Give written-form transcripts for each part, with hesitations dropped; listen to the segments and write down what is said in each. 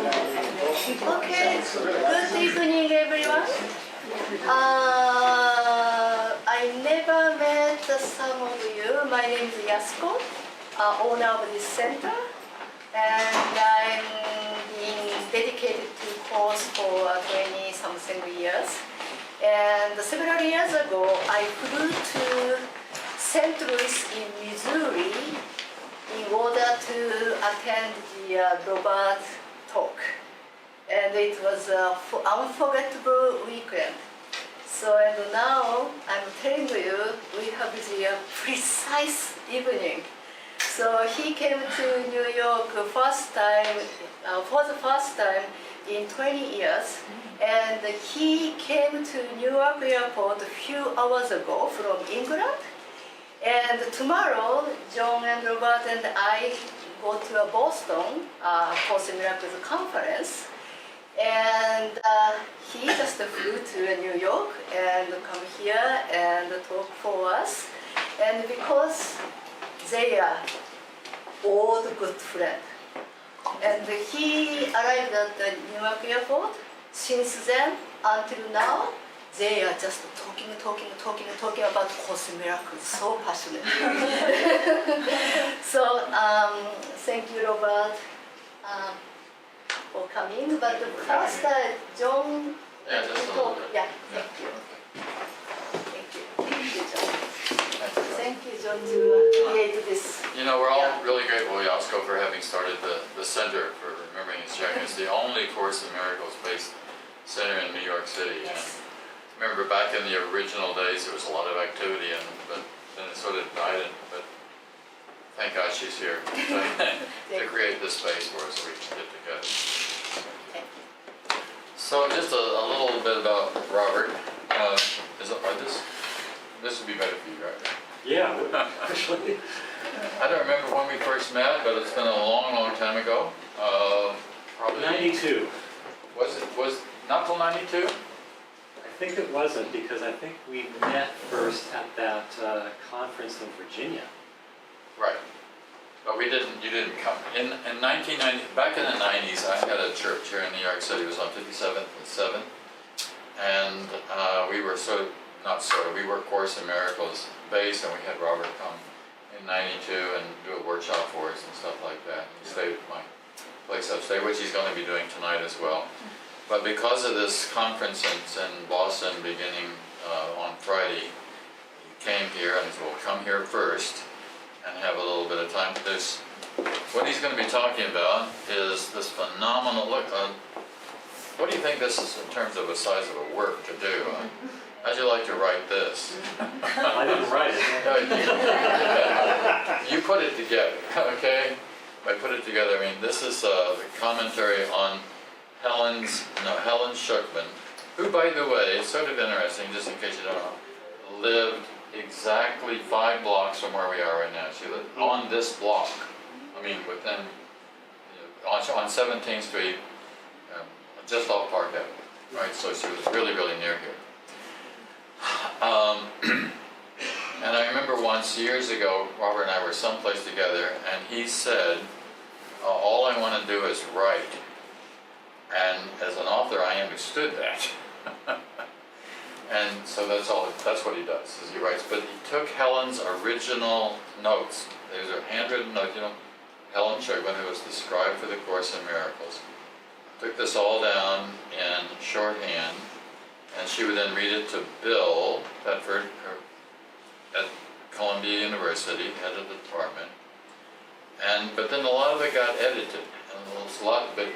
Okay, good evening everyone. I never met some of you. My name is Yasuko, owner of this center, and I'm being dedicated to course for 20-something years. And several years ago, I flew to St. Louis in Missouri in order to attend the Robert talk. And it was an unforgettable weekend. So and now I'm telling you, we have the precise evening. So he came to New York for the first time in 20 years. And he came to New York airport a few hours ago from England. And tomorrow, Jon and Robert and I go to Boston Course in Miracles conference. And he just flew to New York and come here and talk for us. And because they are old good friends. And he arrived at the New York airport. Since then until now, they are just talking about Course in Miracles, so passionate. So thank you, Robert, for coming. But first, Jon, talk. Yeah, thank you. Thank you, Jon. Thank you, Jon, to create this. You know, we're all really grateful, Yasuko, for having started the Center for Remembering and Sharing. It's the only Course in Miracles-based center in New York City. Yes. And remember, back in the original days, there was a lot of activity, but then it sort of died. But thank God she's here to create this space for us so we can get together. So just a little bit about Robert. This would be better for you, right? Yeah, actually. I don't remember when we first met, but it's been a long time ago. Probably 92. Was not till 92? I think it wasn't, because I think we met first at that conference in Virginia. Right. But you didn't come. In 1990, back in the 90s, I had a church here in New York City. It was on 57th and 7th. And we were we were Course in Miracles based, and we had Robert come in 92 and do a workshop for us and stuff like that. He stayed at my place upstate, which he's going to be doing tonight as well. But because of this conference in Boston beginning on Friday, he came here and said, well, come here first and have a little bit of time. What he's going to be talking about is this phenomenal, look, what do you think this is in terms of the size of a work to do? How'd you like to write this? I didn't write it. You put it together, okay? I put it together, I mean, this is the commentary on Helen Schuckman, who, by the way, it's sort of interesting, just in case you don't know, lived exactly 5 blocks from where we are right now. She lived on this block. I mean, within, on 17th Street, just off Park Avenue, right? So she was really near here. And I remember once, years ago, Robert and I were someplace together, and he said, all I want to do is write. And as an author, I understood that. And so that's what he does, is he writes. But he took Helen's original notes. These are handwritten notes, Helen Schuckman, who was the scribe for the Course in Miracles, took this all down in shorthand, and she would then read it to Bill Bedford at Columbia University, head of the department. But then a lot of it got edited, and it's a lot. But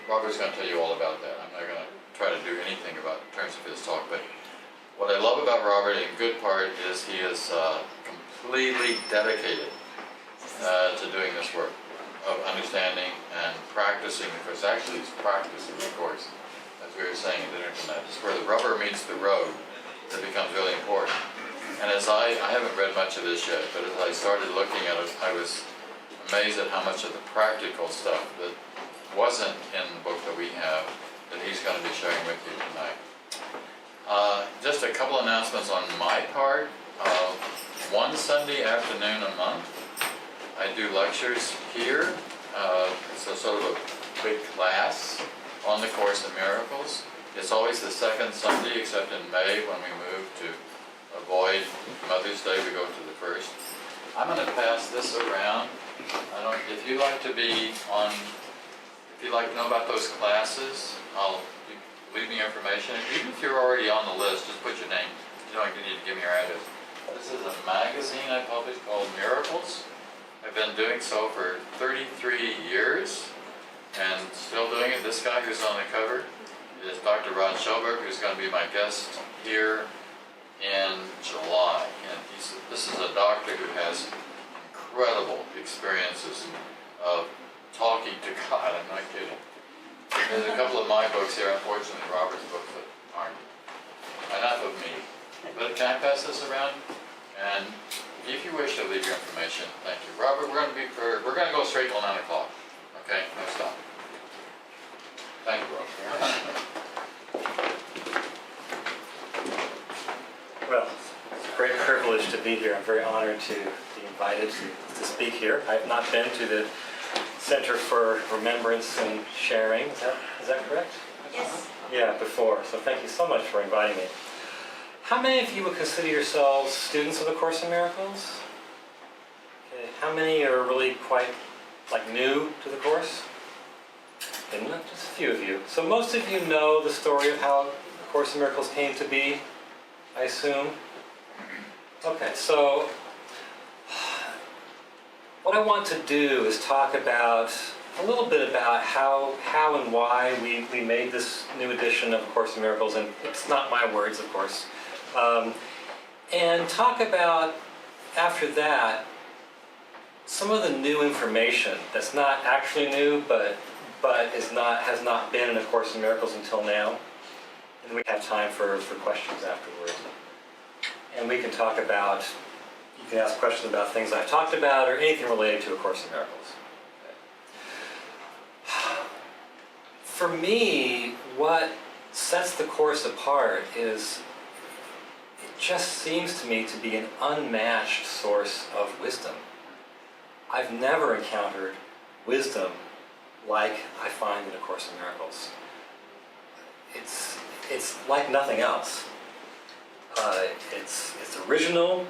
Robert's going to tell you all about that. I'm not going to try to do anything about in terms of his talk. But what I love about Robert, in good part, is he is completely dedicated to doing this work of understanding and practicing. Because actually, he's practicing the Course, as we were saying at dinner tonight. It's where the rubber meets the road that becomes really important. And as I haven't read much of this yet, but as I started looking at it, I was amazed at how much of the practical stuff that wasn't in the book that we have that he's going to be sharing with you tonight. Just a couple announcements on my part. One Sunday afternoon a month, I do lectures here. It's a sort of a quick class on the Course in Miracles. It's always the second Sunday, except in May when we move to avoid Mother's Day, we go to the first. I'm going to pass this around. If you'd like to be on, if you'd like to know about those classes, leave me information. Even if you're already on the list, just put your name. You don't even need to give me your address. This is a magazine I published called Miracles. I've been doing so for 33 years and still doing it. This guy who's on the cover is Dr. Ron Schoberg, who's going to be my guest here in July. And this is a doctor who has incredible experiences of talking to God. I'm not kidding. There's a couple of my books here, unfortunately, Robert's books that aren't. Enough of me. But can I pass this around? And if you wish to leave your information, thank you. Robert, we're going to go straight till 9 o'clock. Okay, no stop. Thank you, Robert. Well, it's a great privilege to be here. I'm very honored to be invited to speak here. I have not been to the Center for Remembrance and Sharing. Is that correct? Yes. Yeah, before. So thank you so much for inviting me. How many of you would consider yourselves students of the Course in Miracles? Okay. How many are really quite new to the Course? Okay, not just a few of you. So most of you know the story of how the Course in Miracles came to be, I assume. Okay, so what I want to do is talk about a little bit about how and why we made this new edition of Course in Miracles, and it's not my words, of course. And talk about, after that, some of the new information that's not actually new, but has not been in A Course in Miracles until now. And we have time for questions afterwards. And we can talk about, you can ask questions about things I've talked about or anything related to A Course in Miracles. Okay. For me, what sets the Course apart is it just seems to me to be an unmatched source of wisdom. I've never encountered wisdom like I find in A Course in Miracles. It's like nothing else. It's original.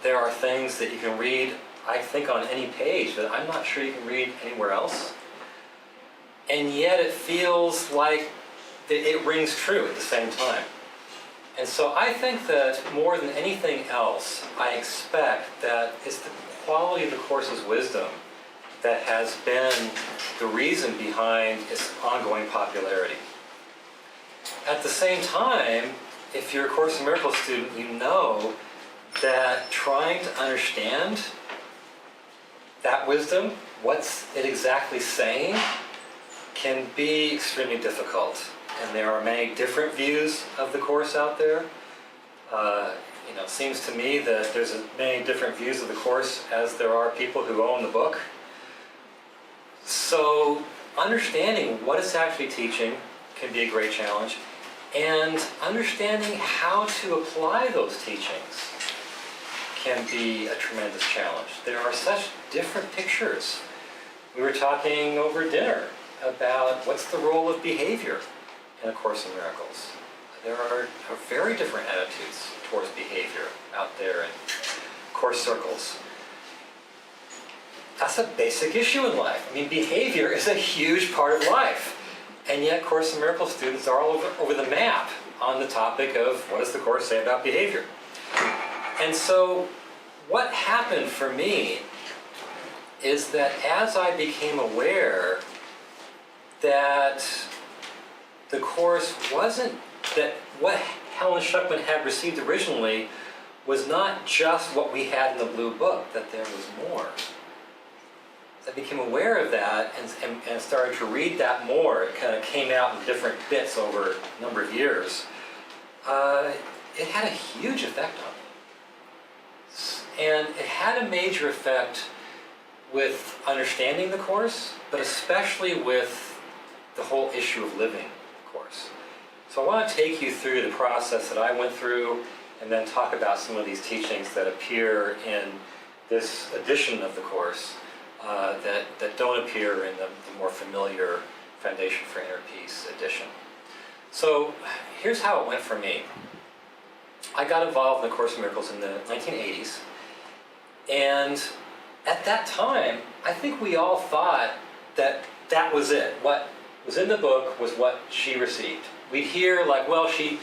There are things that you can read, I think, on any page that I'm not sure you can read anywhere else. And yet it feels like it rings true at the same time. And so I think that more than anything else, I expect that it's the quality of the Course's wisdom that has been the reason behind its ongoing popularity. At the same time, if you're a Course in Miracles student, you know that trying to understand that wisdom, what's it exactly saying, can be extremely difficult. And there are many different views of the Course out there. It seems to me that there's many different views of the Course as there are people who own the book. So understanding what it's actually teaching can be a great challenge, and understanding how to apply those teachings can be a tremendous challenge. There are such different pictures. We were talking over dinner about what's the role of behavior in A Course in Miracles. There are very different attitudes towards behavior out there in Course circles. That's a basic issue in life. I mean, behavior is a huge part of life. And yet Course in Miracles students are all over the map on the topic of what does the Course say about behavior. And so what happened for me is that as I became aware that the Course wasn't, that what Helen Schucman had received originally was not just what we had in the blue book, that there was more. As I became aware of that and started to read that more, it kind of came out in different bits over a number of years. It had a huge effect on me. And it had a major effect with understanding the Course, but especially with the whole issue of living the Course. So I want to take you through the process that I went through and then talk about some of these teachings that appear in this edition of the Course that don't appear in the more familiar Foundation for Inner Peace edition. So here's how it went for me. I got involved in the Course in Miracles in the 1980s, and at that time, I think we all thought that that was it. What was in the book was what she received. We'd hear like, well, she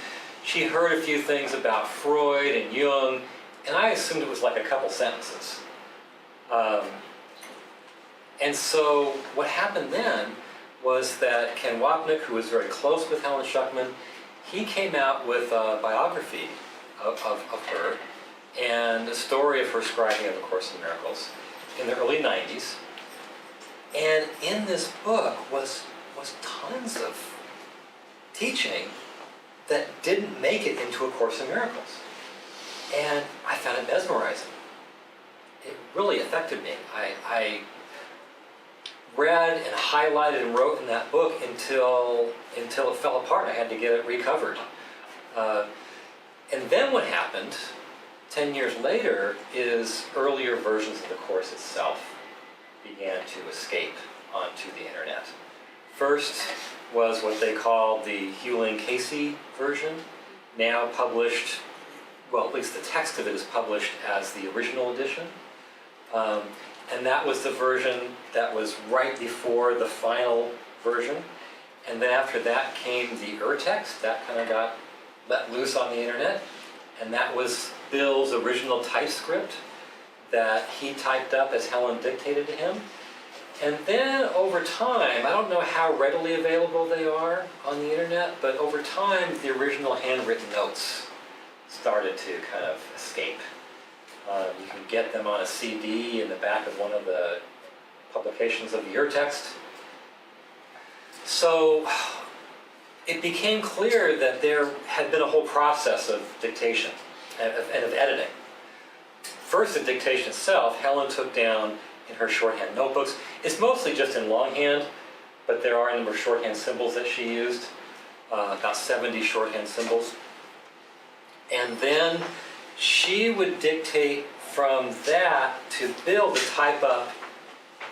heard a few things about Freud and Jung, and I assumed it was like a couple sentences. And so what happened then was that Ken Wapnick, who was very close with Helen Schucman, he came out with a biography of her and a story of her scribing of A Course in Miracles in the early 90s. And in this book was tons of teaching that didn't make it into A Course in Miracles. And I found it mesmerizing. It really affected me. I read and highlighted and wrote in that book until it fell apart. I had to get it recovered. And then what happened 10 years later is earlier versions of the Course itself began to escape onto the internet. First was what they called the Hugh Lane Casey version, now published, well, at least the text of it is published as the original edition. And that was the version that was right before the final version. And then after that came the urtext, that kind of got let loose on the internet. And that was Bill's original typescript that he typed up as Helen dictated to him. And then over time, I don't know how readily available they are on the internet, but over time the original handwritten notes started to kind of escape. You can get them on a CD in the back of one of the publications of the urtext. So it became clear that there had been a whole process of dictation and of editing. First, the dictation itself, Helen took down in her shorthand notebooks. It's mostly just in longhand, but there are a number of shorthand symbols that she used, about 70 shorthand symbols. And then she would dictate from that to Bill to type up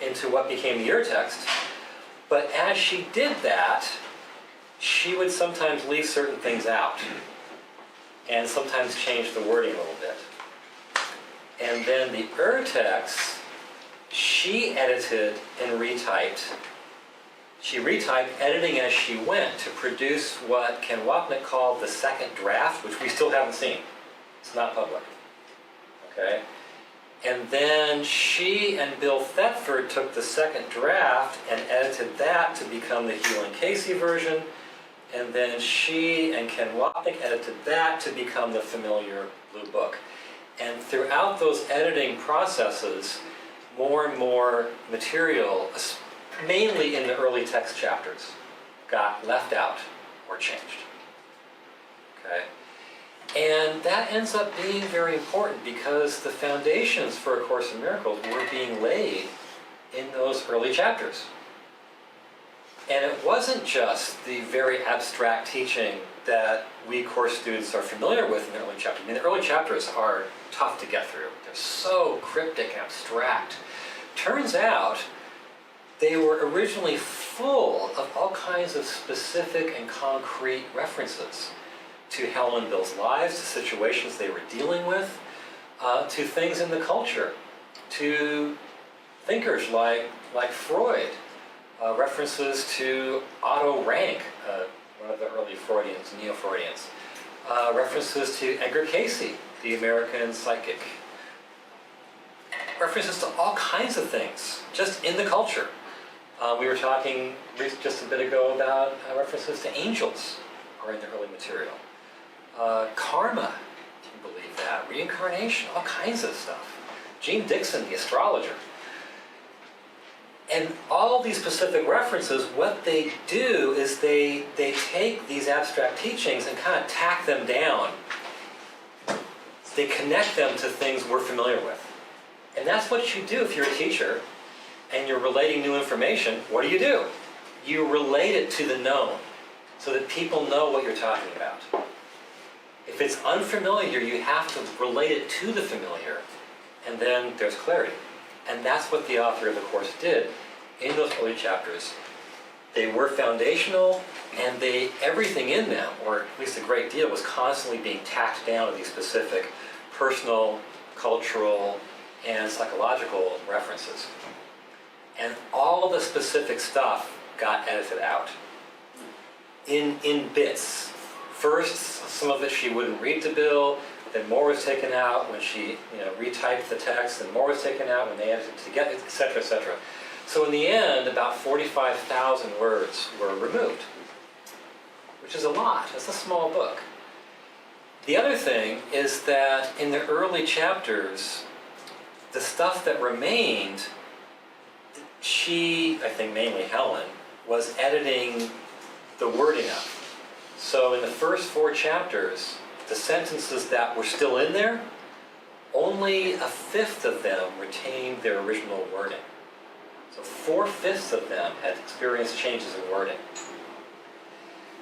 into what became the urtext. But as she did that, she would sometimes leave certain things out and sometimes change the wording a little bit. And then the urtext, she edited and retyped. She retyped, editing as she went to produce what Ken Wapnick called the second draft, which we still haven't seen. It's not public. Okay? And then she and Bill Thetford took the second draft and edited that to become the Hugh Lane Casey version. And then she and Ken Wapnick edited that to become the familiar Blue Book. And throughout those editing processes, more and more material, mainly in the early text chapters, got left out or changed. Okay? And that ends up being very important because the foundations for A Course in Miracles were being laid in those early chapters. And it wasn't just the very abstract teaching that we course students are familiar with in the early chapters. I mean, the early chapters are tough to get through. They're so cryptic and abstract. Turns out they were originally full of all kinds of specific and concrete references to Helen and Bill's lives, to situations they were dealing with, to things in the culture, to thinkers like Freud, references to Otto Rank, one of the early Freudians, Neo-Freudians, references to Edgar Cayce, the American psychic, references to all kinds of things, just in the culture. We were talking just a bit ago about references to angels are in the early material. Karma, if you believe that, reincarnation, all kinds of stuff. Gene Dixon, the astrologer. And all these specific references, what they do is they take these abstract teachings and kind of tack them down. They connect them to things we're familiar with. And that's what you do if you're a teacher and you're relating new information. What do? You relate it to the known so that people know what you're talking about. If it's unfamiliar, you have to relate it to the familiar, and then there's clarity. And that's what the author of the course did in those early chapters. They were foundational, and everything in them, or at least a great deal, was constantly being tacked down to these specific personal, cultural, and psychological references. And all the specific stuff got edited out in bits. First, some of it she wouldn't read to Bill, then more was taken out when she retyped the text, and more was taken out when they edited it together, etc., etc. So in the end, about 45,000 words were removed, which is a lot. It's a small book. The other thing is that in the early chapters, the stuff that remained, she, I think mainly Helen, was editing the wording up. So in the first 4 chapters, the sentences that were still in there, only a fifth of them retained their original wording. So 4/5 of them had experienced changes in wording.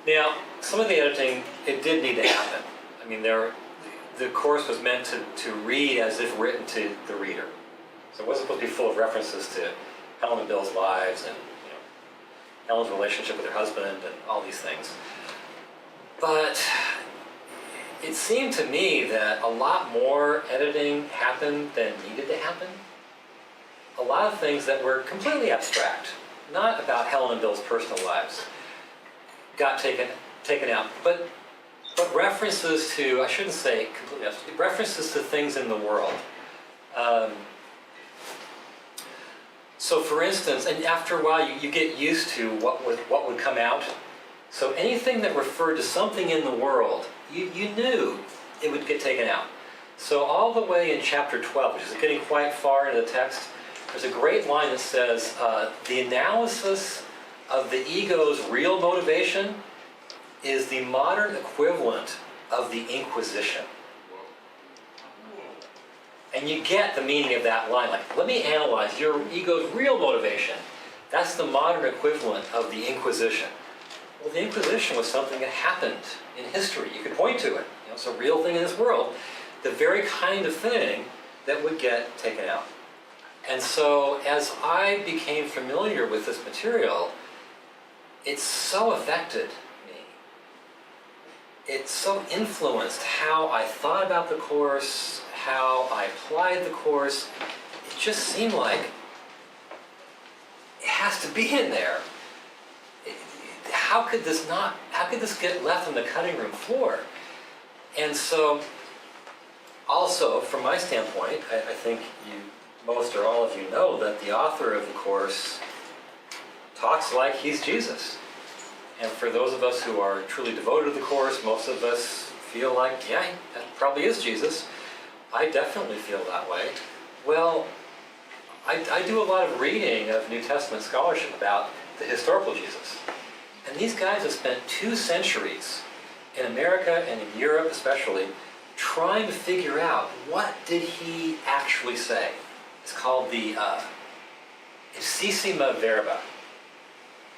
Now, some of the editing, it did need to happen. I mean, the course was meant to read as if written to the reader. So it wasn't supposed to be full of references to Helen and Bill's lives and Helen's relationship with her husband and all these things. But it seemed to me that a lot more editing happened than needed to happen. A lot of things that were completely abstract, not about Helen and Bill's personal lives, got taken out. But references to, I shouldn't say completely abstract, references to things in the world. So for instance, and after a while you get used to what would come out. So anything that referred to something in the world, you knew it would get taken out. So all the way in chapter 12, which is getting quite far into the text, there's a great line that says, the analysis of the ego's real motivation is the modern equivalent of the Inquisition. And you get the meaning of that line, like, let me analyze your ego's real motivation. That's the modern equivalent of the Inquisition. Well, the Inquisition was something that happened in history. You could point to it. It's a real thing in this world. The very kind of thing that would get taken out. And so as I became familiar with this material, it so affected me. It so influenced how I thought about the course, how I applied the course. It just seemed like it has to be in there. How could this get left on the cutting room floor? And so, also, from my standpoint, I think most or all of you know that the author of the course talks like he's Jesus. And for those of us who are truly devoted to the course, most of us feel like, yeah, that probably is Jesus. I definitely feel that way. Well, I do a lot of reading of New Testament scholarship about the historical Jesus. And these guys have spent 2 centuries in America and in Europe especially trying to figure out what did he actually say. It's called the ipsissima verba,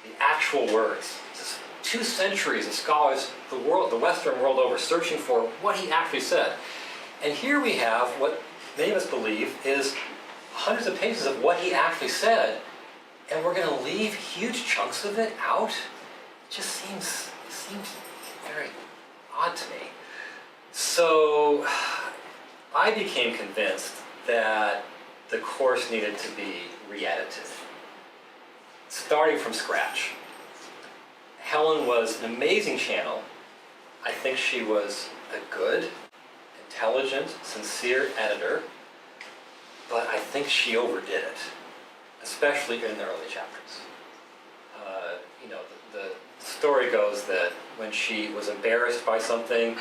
the actual words. It's 2 centuries of scholars, the Western world over, searching for what he actually said. And here we have what many of us believe is hundreds of pages of what he actually said, and we're going to leave huge chunks of it out? It just seems very odd to me. So I became convinced that the course needed to be re-edited, starting from scratch. Helen was an amazing channel. I think she was a good, intelligent, sincere editor, but I think she overdid it, especially in the early chapters. The story goes that when she was embarrassed by something,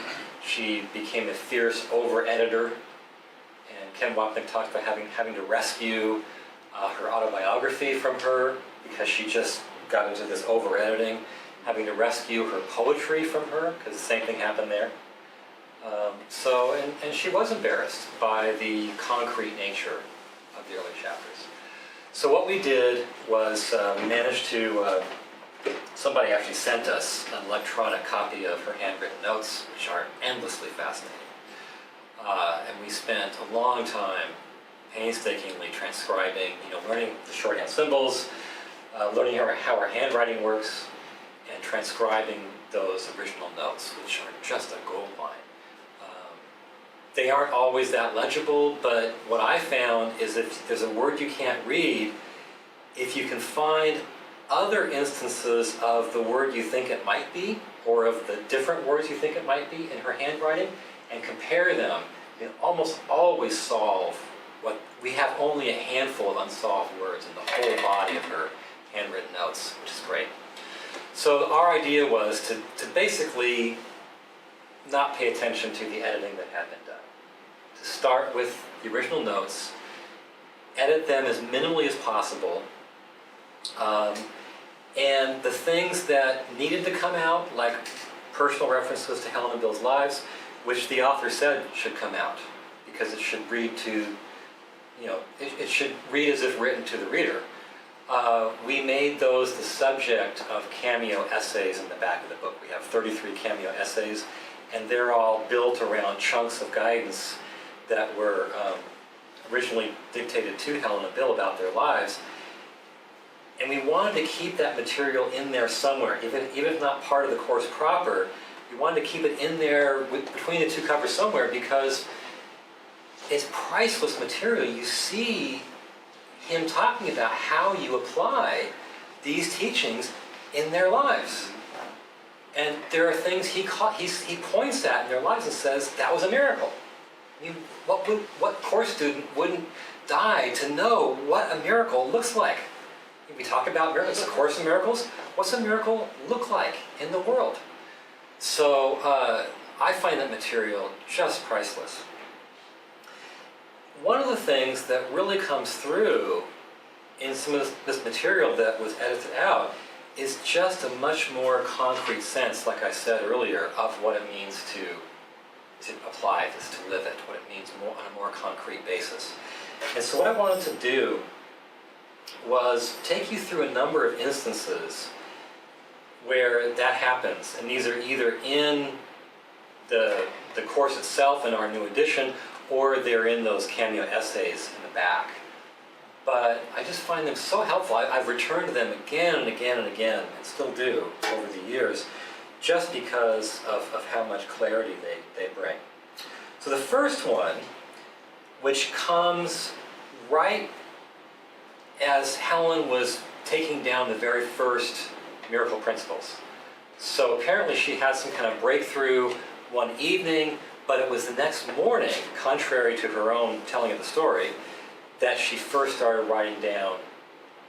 she became a fierce over-editor, and Ken Wapnick talked about having to rescue her autobiography from her because she just got into this over-editing, having to rescue her poetry from her because the same thing happened there. And she was embarrassed by the concrete nature of the early chapters. So what we did was we managed to, somebody actually sent us an electronic copy of her handwritten notes, which are endlessly fascinating. And we spent a long time painstakingly transcribing, learning the shorthand symbols, learning how our handwriting works, and transcribing those original notes, which are just a gold mine. They aren't always that legible, but what I found is if there's a word you can't read, if you can find other instances of the word you think it might be, or of the different words you think it might be in her handwriting, and compare them, you can almost always solve what we have. Only a handful of unsolved words in the whole body of her handwritten notes, which is great. So our idea was to basically not pay attention to the editing that had been done. To start with the original notes, edit them as minimally as possible, and the things that needed to come out, like personal references to Helen and Bill's lives, which the author said should come out, because it should read to, it should read as if written to the reader. We made those the subject of cameo essays in the back of the book. We have 33 cameo essays, and they're all built around chunks of guidance that were originally dictated to Helen and Bill about their lives. And we wanted to keep that material in there somewhere, even if not part of the course proper. We wanted to keep it in there between the two covers somewhere, because it's priceless material. You see him talking about how you apply these teachings in their lives. And there are things he points at in their lives and says, that was a miracle. What course student wouldn't die to know what a miracle looks like? We talk about miracles, a course in miracles. What's a miracle look like in the world? So I find that material just priceless. One of the things that really comes through in some of this material that was edited out is just a much more concrete sense, like I said earlier, of what it means to apply this, to live it, what it means on a more concrete basis. And so what I wanted to do was take you through a number of instances where that happens. And these are either in the course itself in our new edition, or they're in those cameo essays in the back. But I just find them so helpful. I've returned to them again and again and again, and still do over the years, just because of how much clarity they bring. So the first one, which comes right as Helen was taking down the very first miracle principles. So apparently she had some kind of breakthrough one evening, but it was the next morning, contrary to her own telling of the story, that she first started writing down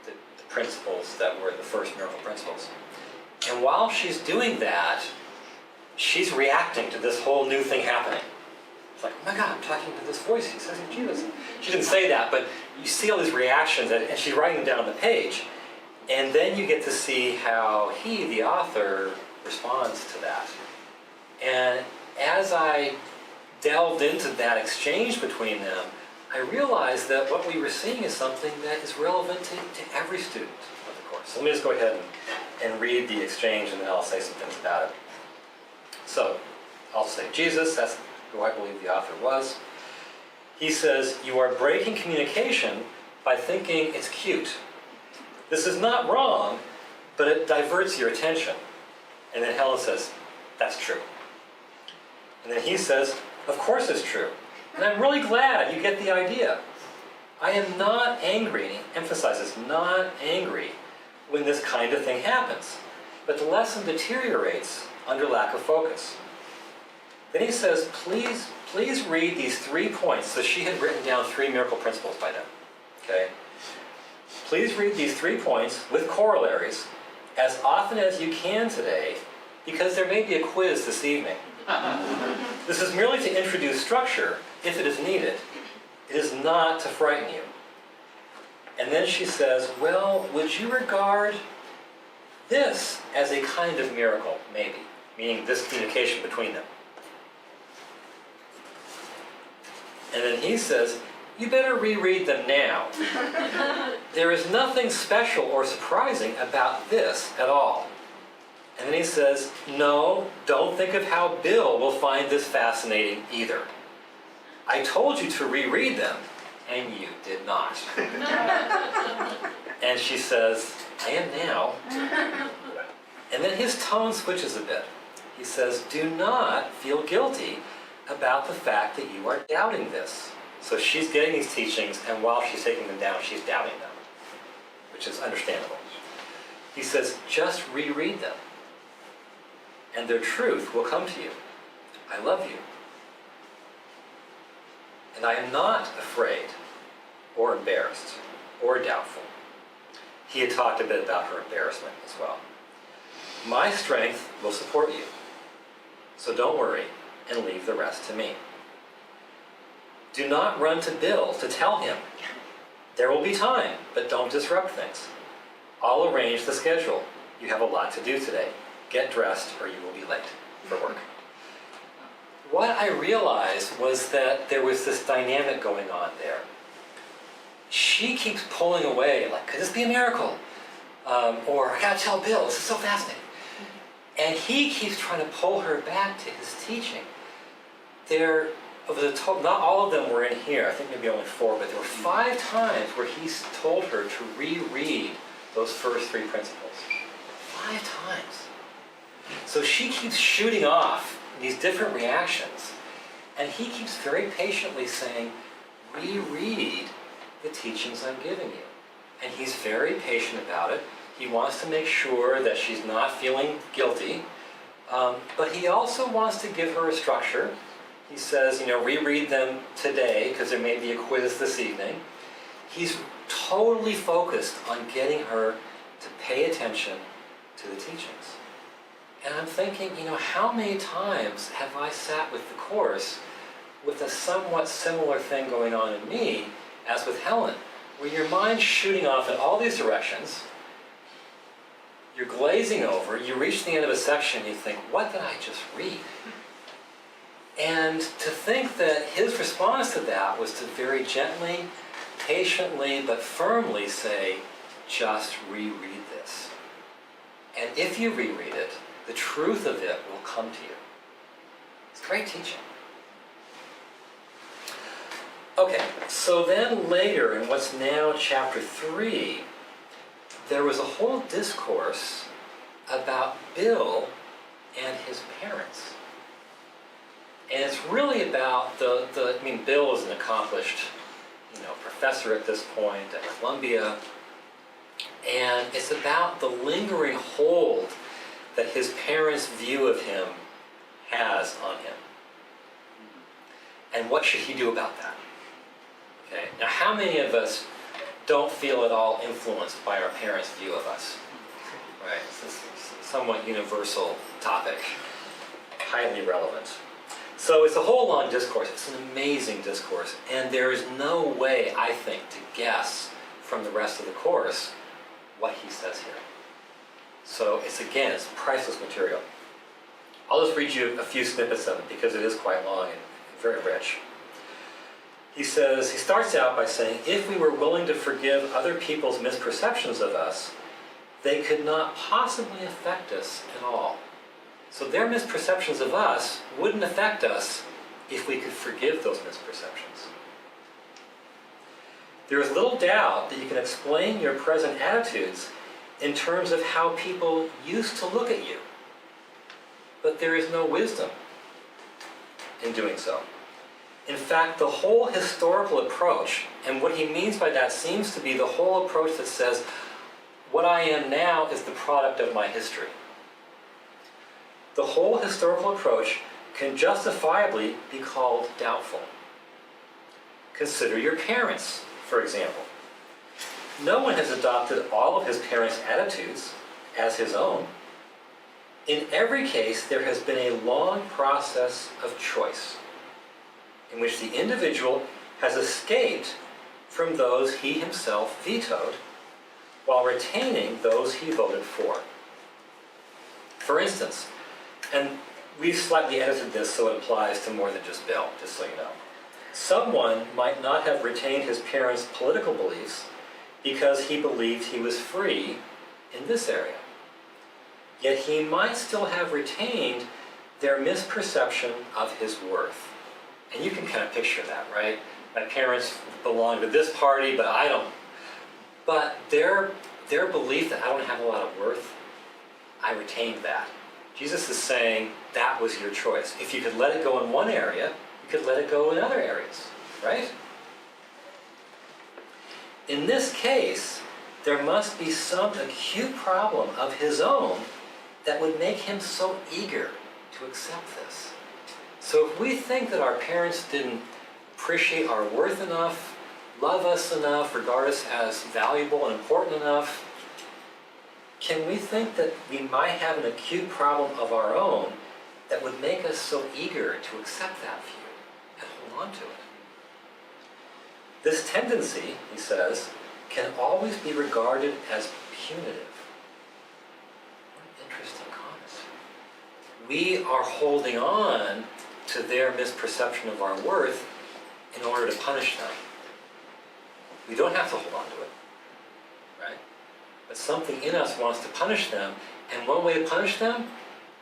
the principles that were the first miracle principles. And while she's doing that, she's reacting to this whole new thing happening. It's like, oh my God, I'm talking to this voice. He says, Jesus. She didn't say that, but you see all these reactions, and she's writing them down on the page. And then you get to see how he, the author, responds to that. And as I delved into that exchange between them, I realized that what we were seeing is something that is relevant to every student of the course. So let me just go ahead and read the exchange, and then I'll say some things about it. So I'll say Jesus, that's who I believe the author was. He says, you are breaking communication by thinking it's cute. This is not wrong, but it diverts your attention. And then Helen says, that's true. And then he says, of course it's true. And I'm really glad you get the idea. I am not angry, and he emphasizes not angry when this kind of thing happens. But the lesson deteriorates under lack of focus. Then he says, please read these 3 points. So she had written down 3 miracle principles by then. Okay? Please read these 3 points with corollaries as often as you can today, because there may be a quiz this evening. This is merely to introduce structure if it is needed. It is not to frighten you. And then she says, well, would you regard this as a kind of miracle, maybe? Meaning this communication between them. And then he says, you better reread them now. There is nothing special or surprising about this at all. And then he says, no, don't think of how Bill will find this fascinating either. I told you to reread them, and you did not. And she says, I am now. And then his tone switches a bit. He says, do not feel guilty about the fact that you are doubting this. So she's getting these teachings, and while she's taking them down, she's doubting them, which is understandable. He says, just reread them, and their truth will come to you. I love you. And I am not afraid or embarrassed or doubtful. He had talked a bit about her embarrassment as well. My strength will support you. So don't worry and leave the rest to me. Do not run to Bill to tell him. There will be time, but don't disrupt things. I'll arrange the schedule. You have a lot to do today. Get dressed or you will be late for work. What I realized was that there was this dynamic going on there. She keeps pulling away, like, could this be a miracle? Or, I gotta tell Bill, this is so fascinating. And he keeps trying to pull her back to his teaching. Not all of them were in here, I think maybe only 4, but there were 5 times where he's told her to reread those first 3 principles. 5 times. So she keeps shooting off these different reactions, and he keeps very patiently saying, reread the teachings I'm giving you. And he's very patient about it. He wants to make sure that she's not feeling guilty, but he also wants to give her a structure. He says, reread them today because there may be a quiz this evening. He's totally focused on getting her to pay attention to the teachings. And I'm thinking, how many times have I sat with the Course with a somewhat similar thing going on in me as with Helen, where your mind's shooting off in all these directions, you're glazing over, you reach the end of a section, you think, what did I just read? And to think that his response to that was to very gently, patiently, but firmly say, just reread this. And if you reread it, the truth of it will come to you. It's great teaching. Okay, so then later in what's now chapter 3, there was a whole discourse about Bill and his parents. And it's really about Bill is an accomplished, professor at this point at Columbia. And it's about the lingering hold that his parents' view of him has on him. And what should he do about that? Okay. Now, how many of us don't feel at all influenced by our parents' view of us? Right? It's a somewhat universal topic, highly relevant. So it's a whole long discourse. It's an amazing discourse. And there is no way, I think, to guess from the rest of the course what he says here. So it's priceless material. I'll just read you a few snippets of it because it is quite long and very rich. He starts out by saying, if we were willing to forgive other people's misperceptions of us, they could not possibly affect us at all. So their misperceptions of us wouldn't affect us if we could forgive those misperceptions. There is little doubt that you can explain your present attitudes in terms of how people used to look at you. But there is no wisdom in doing so. In fact, the whole historical approach, and what he means by that seems to be the whole approach that says, what I am now is the product of my history. The whole historical approach can justifiably be called doubtful. Consider your parents, for example. No one has adopted all of his parents' attitudes as his own. In every case, there has been a long process of choice in which the individual has escaped from those he himself vetoed while retaining those he voted for. For instance, and we've slightly edited this so it applies to more than just Bill, just so you know. Someone might not have retained his parents' political beliefs because he believed he was free in this area. Yet he might still have retained their misperception of his worth. And you can kind of picture that, right? my parents belong to this party, but I don't. But their belief that I don't have a lot of worth, I retained that. Jesus is saying that was your choice. If you could let it go in one area, you could let it go in other areas, right? In this case, there must be some acute problem of his own that would make him so eager to accept this. So if we think that our parents didn't appreciate our worth enough, love us enough, regard us as valuable and important enough, can we think that we might have an acute problem of our own that would make us so eager to accept that view and hold on to it? This tendency, he says, can always be regarded as punitive. What an interesting comment. We are holding on to their misperception of our worth in order to punish them. We don't have to hold on to it, right? But something in us wants to punish them, and one way to punish them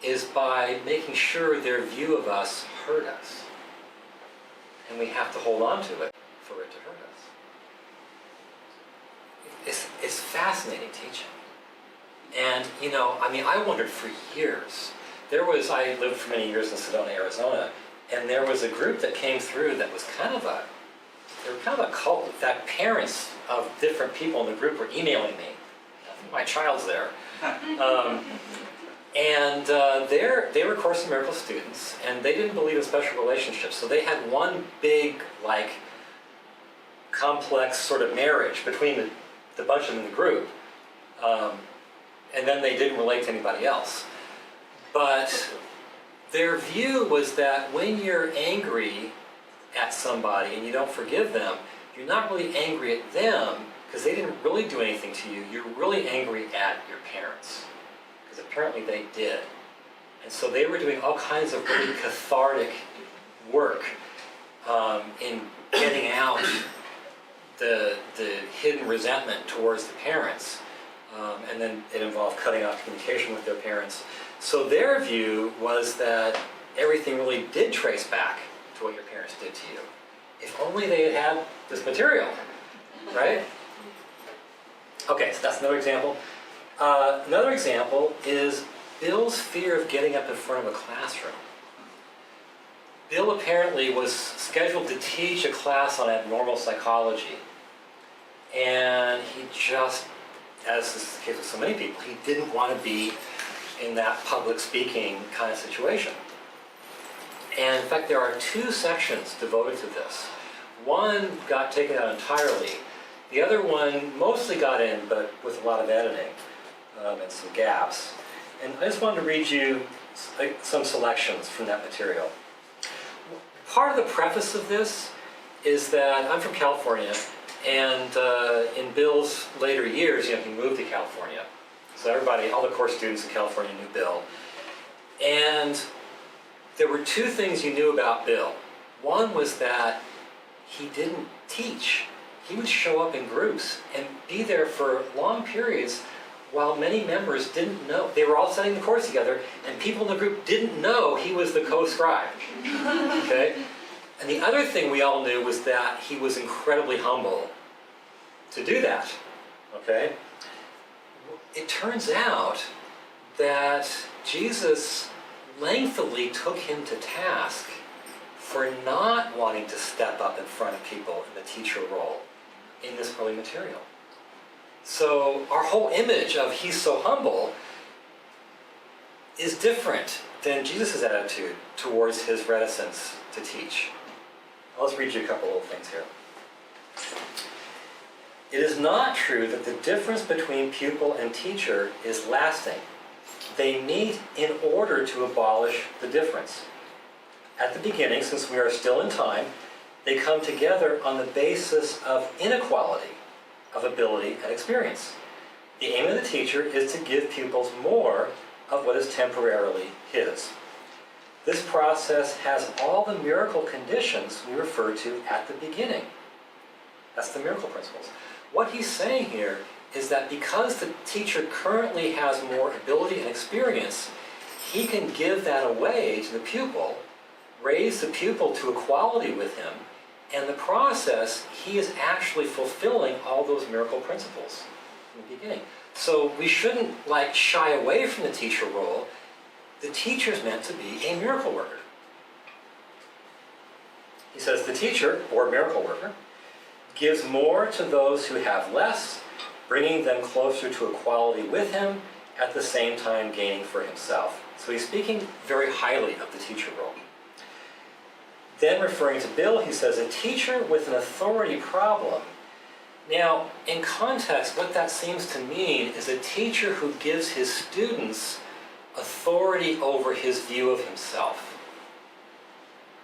is by making sure their view of us hurt us. And we have to hold on to it for it to hurt us. It's fascinating teaching. And, I wondered for years. I lived for many years in Sedona, Arizona, and there was a group that came through that was they were kind of a cult. In fact, parents of different people in the group were emailing me. I think my child's there. They were Course in Miracles students, and they didn't believe in special relationships. So they had one big, complex sort of marriage between the bunch of them in the group. And then they didn't relate to anybody else. But their view was that when you're angry at somebody and you don't forgive them, you're not really angry at them because they didn't really do anything to you. You're really angry at your parents because apparently they did. And so they were doing all kinds of really cathartic work in getting out the hidden resentment towards the parents. And then it involved cutting off communication with their parents. So their view was that everything really did trace back to what your parents did to you. If only they had had this material, right? Okay, so that's another example. Another example is Bill's fear of getting up in front of a classroom. Bill apparently was scheduled to teach a class on abnormal psychology. And he just, as is the case with so many people, he didn't want to be in that public speaking kind of situation. And in fact, there are 2 sections devoted to this. One got taken out entirely. The other one mostly got in, but with a lot of editing and some gaps. And I just wanted to read you some selections from that material. Part of the preface of this is that I'm from California, and in Bill's later years, he moved to California. So all the course students in California knew Bill. And there were 2 things you knew about Bill. One was that he didn't teach. He would show up in groups and be there for long periods while many members didn't know. They were all studying the course together, and people in the group didn't know he was the co-scribe. Okay? And the other thing we all knew was that he was incredibly humble to do that. Okay? It turns out that Jesus lengthily took him to task for not wanting to step up in front of people in the teacher role in this early material. So our whole image of he's so humble is different than Jesus' attitude towards his reticence to teach. Let's read you a couple of things here. It is not true that the difference between pupil and teacher is lasting. They meet in order to abolish the difference. At the beginning, since we are still in time, they come together on the basis of inequality of ability and experience. The aim of the teacher is to give pupils more of what is temporarily his. This process has all the miracle conditions we refer to at the beginning. That's the miracle principles. What he's saying here is that because the teacher currently has more ability and experience, he can give that away to the pupil, raise the pupil to equality with him, And the process, he is actually fulfilling all those miracle principles in the beginning. So we shouldn't like shy away from the teacher role. The teacher's meant to be a miracle worker. He says the teacher, or miracle worker, gives more to those who have less, bringing them closer to equality with him, at the same time gaining for himself. So he's speaking very highly of the teacher role. Then referring to Bill, he says, a teacher with an authority problem. Now, in context, what that seems to mean is a teacher who gives his students authority over his view of himself.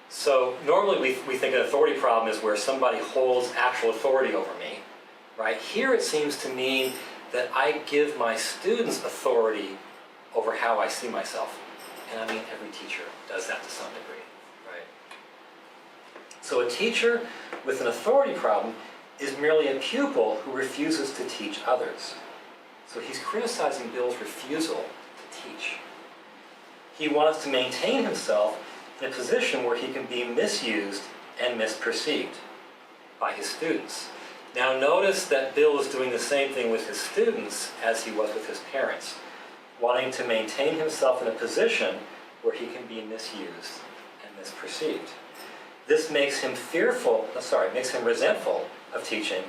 So normally we think an authority problem is where somebody holds actual authority over me, right? Here it seems to mean that I give my students authority over how I see myself. And I mean, every teacher does that to some degree, right? So a teacher with an authority problem is merely a pupil who refuses to teach others. So he's criticizing Bill's refusal to teach. He wants to maintain himself in a position where he can be misused and misperceived by his students. Now notice that Bill is doing the same thing with his students as he was with his parents, wanting to maintain himself in a position where he can be misused and misperceived. This makes him makes him resentful of teaching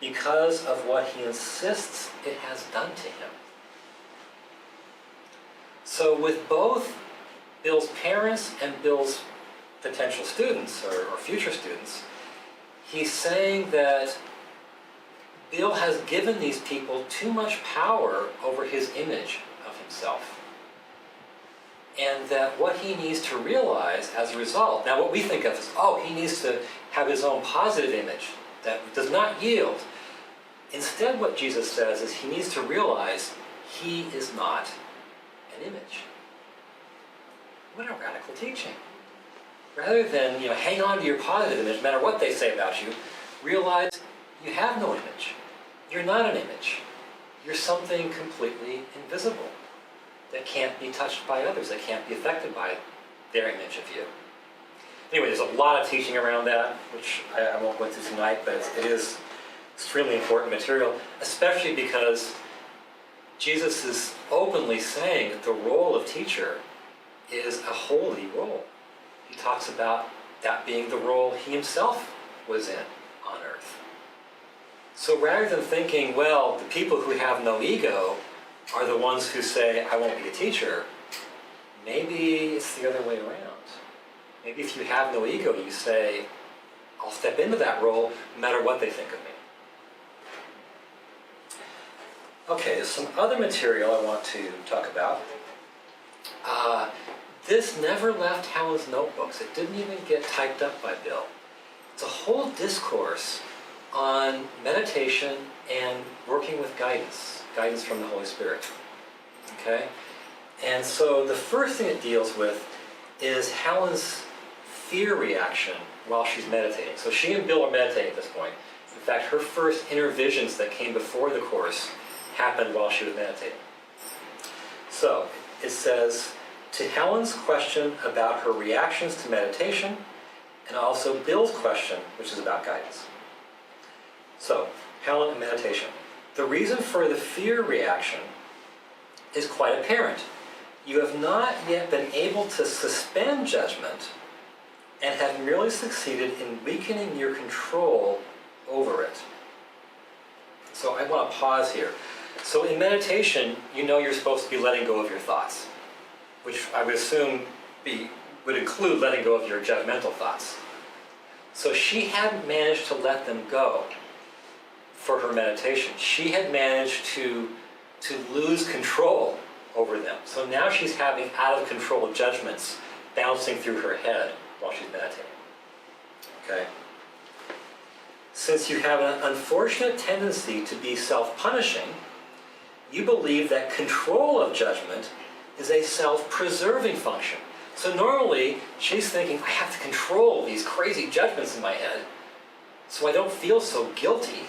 because of what he insists it has done to him. So with both Bill's parents and Bill's potential students, or future students, he's saying that Bill has given these people too much power over his image of himself. And that what he needs to realize as a result, now what we think of is, he needs to have his own positive image that does not yield. Instead, what Jesus says is he needs to realize he is not an image. What a radical teaching. Rather than hang on to your positive image, no matter what they say about you, realize you have no image. You're not an image. You're something completely invisible that can't be touched by others, that can't be affected by their image of you. Anyway, there's a lot of teaching around that, which I won't go into tonight, but it is extremely important material, especially because Jesus is openly saying that the role of teacher is a holy role. He talks about that being the role he himself was in on earth. So rather than thinking, well, the people who have no ego are the ones who say, I won't be a teacher, maybe it's the other way around. Maybe if you have no ego, you say, I'll step into that role no matter what they think of me. Okay, there's some other material I want to talk about. This never left Helen's notebooks. It didn't even get typed up by Bill. It's a whole discourse on meditation and working with guidance from the Holy Spirit. Okay? And so the first thing it deals with is Helen's fear reaction while she's meditating. So she and Bill are meditating at this point. In fact, her first inner visions that came before the course happened while she was meditating. So it says, to Helen's question about her reactions to meditation, and also Bill's question, which is about guidance. So, Helen and meditation. The reason for the fear reaction is quite apparent. You have not yet been able to suspend judgment and have merely succeeded in weakening your control over it. So I want to pause here. So in meditation, you're supposed to be letting go of your thoughts, which I would assume would include letting go of your judgmental thoughts. So she hadn't managed to let them go for her meditation. She had managed to lose control over them. So now she's having out of control judgments bouncing through her head while she's meditating. Okay? Since you have an unfortunate tendency to be self-punishing, you believe that control of judgment is a self-preserving function. So normally, she's thinking, I have to control these crazy judgments in my head so I don't feel so guilty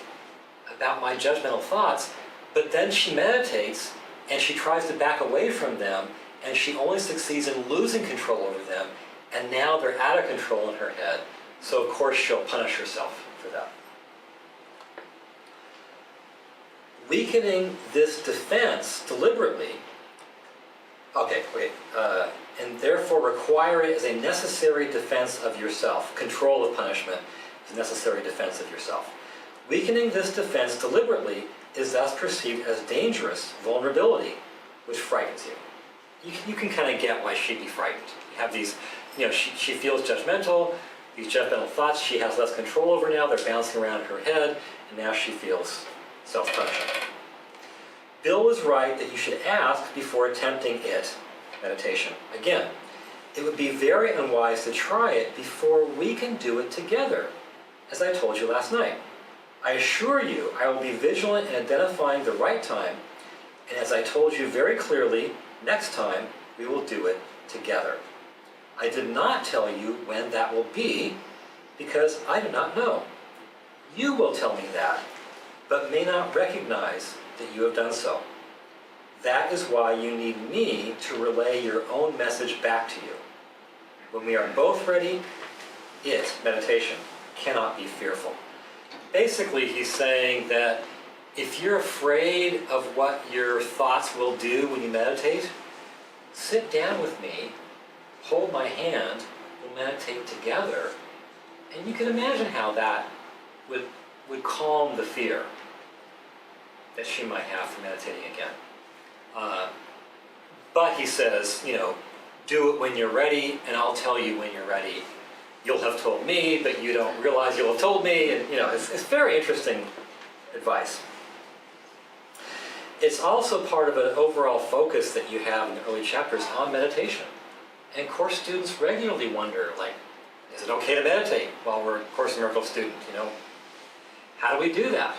about my judgmental thoughts. But then she meditates and she tries to back away from them, and she only succeeds in losing control over them, and now they're out of control in her head. So of course she'll punish herself for that. Weakening this defense deliberately, and therefore require it as a necessary defense of yourself. Control of punishment is a necessary defense of yourself. Weakening this defense deliberately is thus perceived as dangerous vulnerability, which frightens you. You can kind of get why she'd be frightened. You have these, she feels judgmental, these judgmental thoughts she has less control over now, they're bouncing around in her head, and now she feels self-punishing. Bill was right that you should ask before attempting it, meditation. Again, it would be very unwise to try it before we can do it together, as I told you last night. I assure you I will be vigilant in identifying the right time, and as I told you very clearly, next time we will do it together. I did not tell you when that will be, because I do not know. You will tell me that, but may not recognize that you have done so. That is why you need me to relay your own message back to you. When we are both ready, meditation, cannot be fearful. Basically, he's saying that if you're afraid of what your thoughts will do when you meditate, sit down with me, hold my hand, we'll meditate together, and you can imagine how that would calm the fear that she might have for meditating again. But he says, do it when you're ready, and I'll tell you when you're ready. You'll have told me, but you don't realize you'll have told me, and it's very interesting advice. It's also part of an overall focus that you have in the early chapters on meditation. And course students regularly wonder, is it okay to meditate while we're a Course in Miracles student? How do we do that?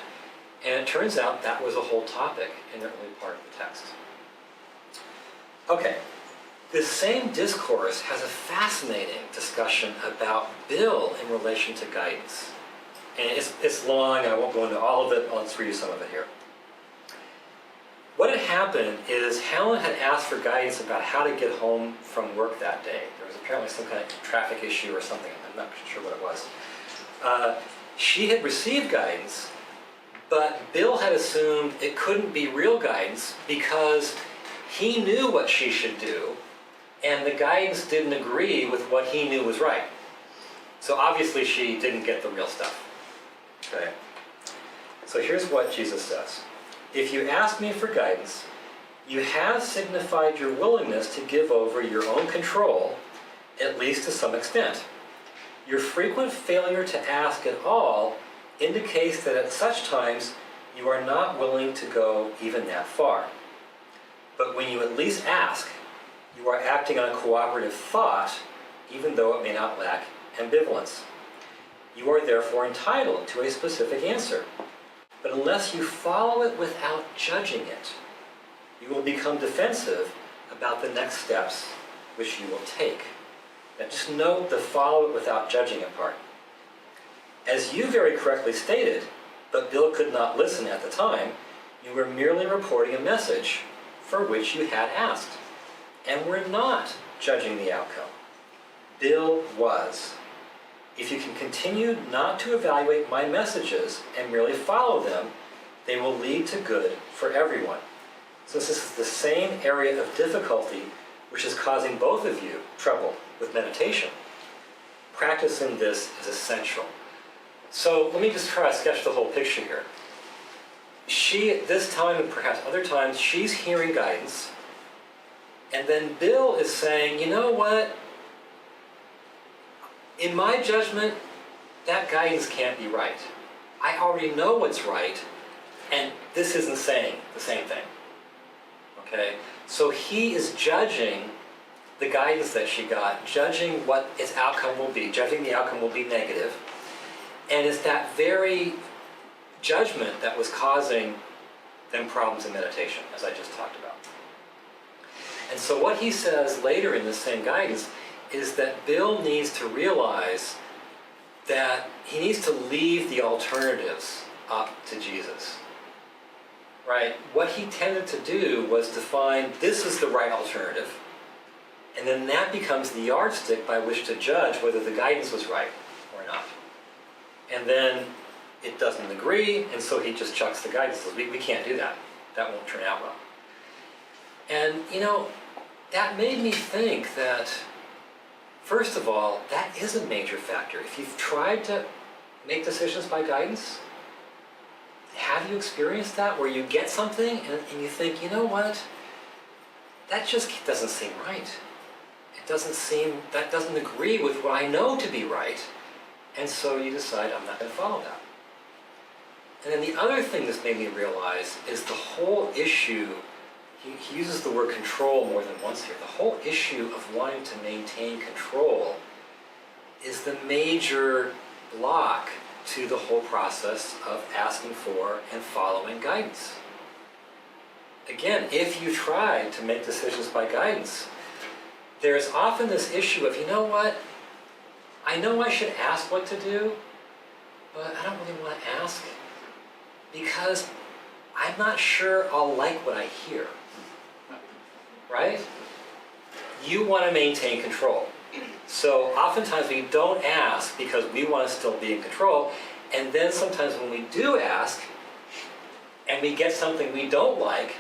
And it turns out that was a whole topic in the early part of the text. Okay, this same discourse has a fascinating discussion about Bill in relation to guidance. And it's long, I won't go into all of it, I'll just read you some of it here. What had happened is Helen had asked for guidance about how to get home from work that day. There was apparently some kind of traffic issue or something, I'm not sure what it was. She had received guidance, but Bill had assumed it couldn't be real guidance because he knew what she should do, and the guidance didn't agree with what he knew was right. So obviously she didn't get the real stuff. Okay? So here's what Jesus says. If you ask me for guidance, you have signified your willingness to give over your own control, at least to some extent. Your frequent failure to ask at all indicates that at such times you are not willing to go even that far. But when you at least ask, you are acting on cooperative thought, even though it may not lack ambivalence. You are therefore entitled to a specific answer. But unless you follow it without judging it, you will become defensive about the next steps which you will take. Now just note the follow it without judging it part. As you very correctly stated, but Bill could not listen at the time, you were merely reporting a message for which you had asked, and were not judging the outcome. Bill was. If you can continue not to evaluate my messages and merely follow them, they will lead to good for everyone. So this is the same area of difficulty which is causing both of you trouble with meditation. Practicing this is essential. So let me just try to sketch the whole picture here. She, at this time and perhaps other times, she's hearing guidance, and then Bill is saying, you know what? In my judgment, that guidance can't be right. I already know what's right, and this isn't saying the same thing. Okay? So he is judging the guidance that she got, judging what its outcome will be, judging the outcome will be negative, and it's that very judgment that was causing them problems in meditation, as I just talked about. And so what he says later in this same guidance is that Bill needs to realize that he needs to leave the alternatives up to Jesus. Right? What he tended to do was to find this is the right alternative, and then that becomes the yardstick by which to judge whether the guidance was right. or not? And then it doesn't agree, and so he just chucks the guidance. Says, we can't do that. That won't turn out well. And, that made me think that, first of all, that is a major factor. If you've tried to make decisions by guidance, have you experienced that, where you get something and you think, you know what, that just doesn't seem right. That doesn't agree with what I know to be right, and so you decide, I'm not going to follow that. And then the other thing that's made me realize is the whole issue, he uses the word control more than once here, the whole issue of wanting to maintain control is the major block to the whole process of asking for and following guidance. Again, if you try to make decisions by guidance, there's often this issue of, you know what, I know I should ask what to do, but I don't really want to ask because I'm not sure I'll like what I hear. Right? You want to maintain control. So oftentimes we don't ask because we want to still be in control, and then sometimes when we do ask and we get something we don't like,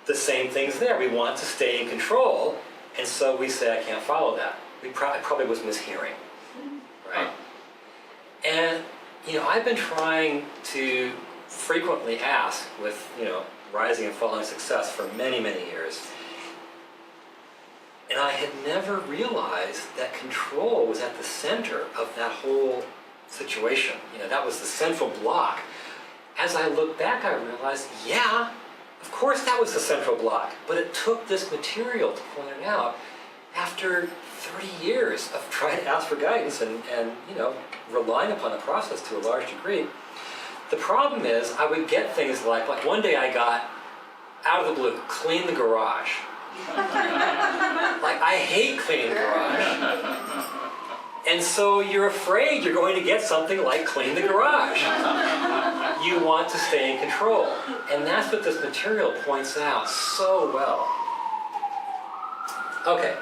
the same thing's there. We want to stay in control, and so we say, I can't follow that. I probably was mishearing, right? And, I've been trying to frequently ask with, rising and falling success for many, many years. And I had never realized that control was at the center of that whole situation. That was the central block. As I look back, I realized, yeah, of course that was the central block, but it took this material to point it out after 30 years of trying to ask for guidance and relying upon the process to a large degree. The problem is I would get things like one day I got, out of the blue, clean the garage. I hate cleaning the garage. And so you're afraid you're going to get something like clean the garage. You want to stay in control. And that's what this material points out so well. Okay,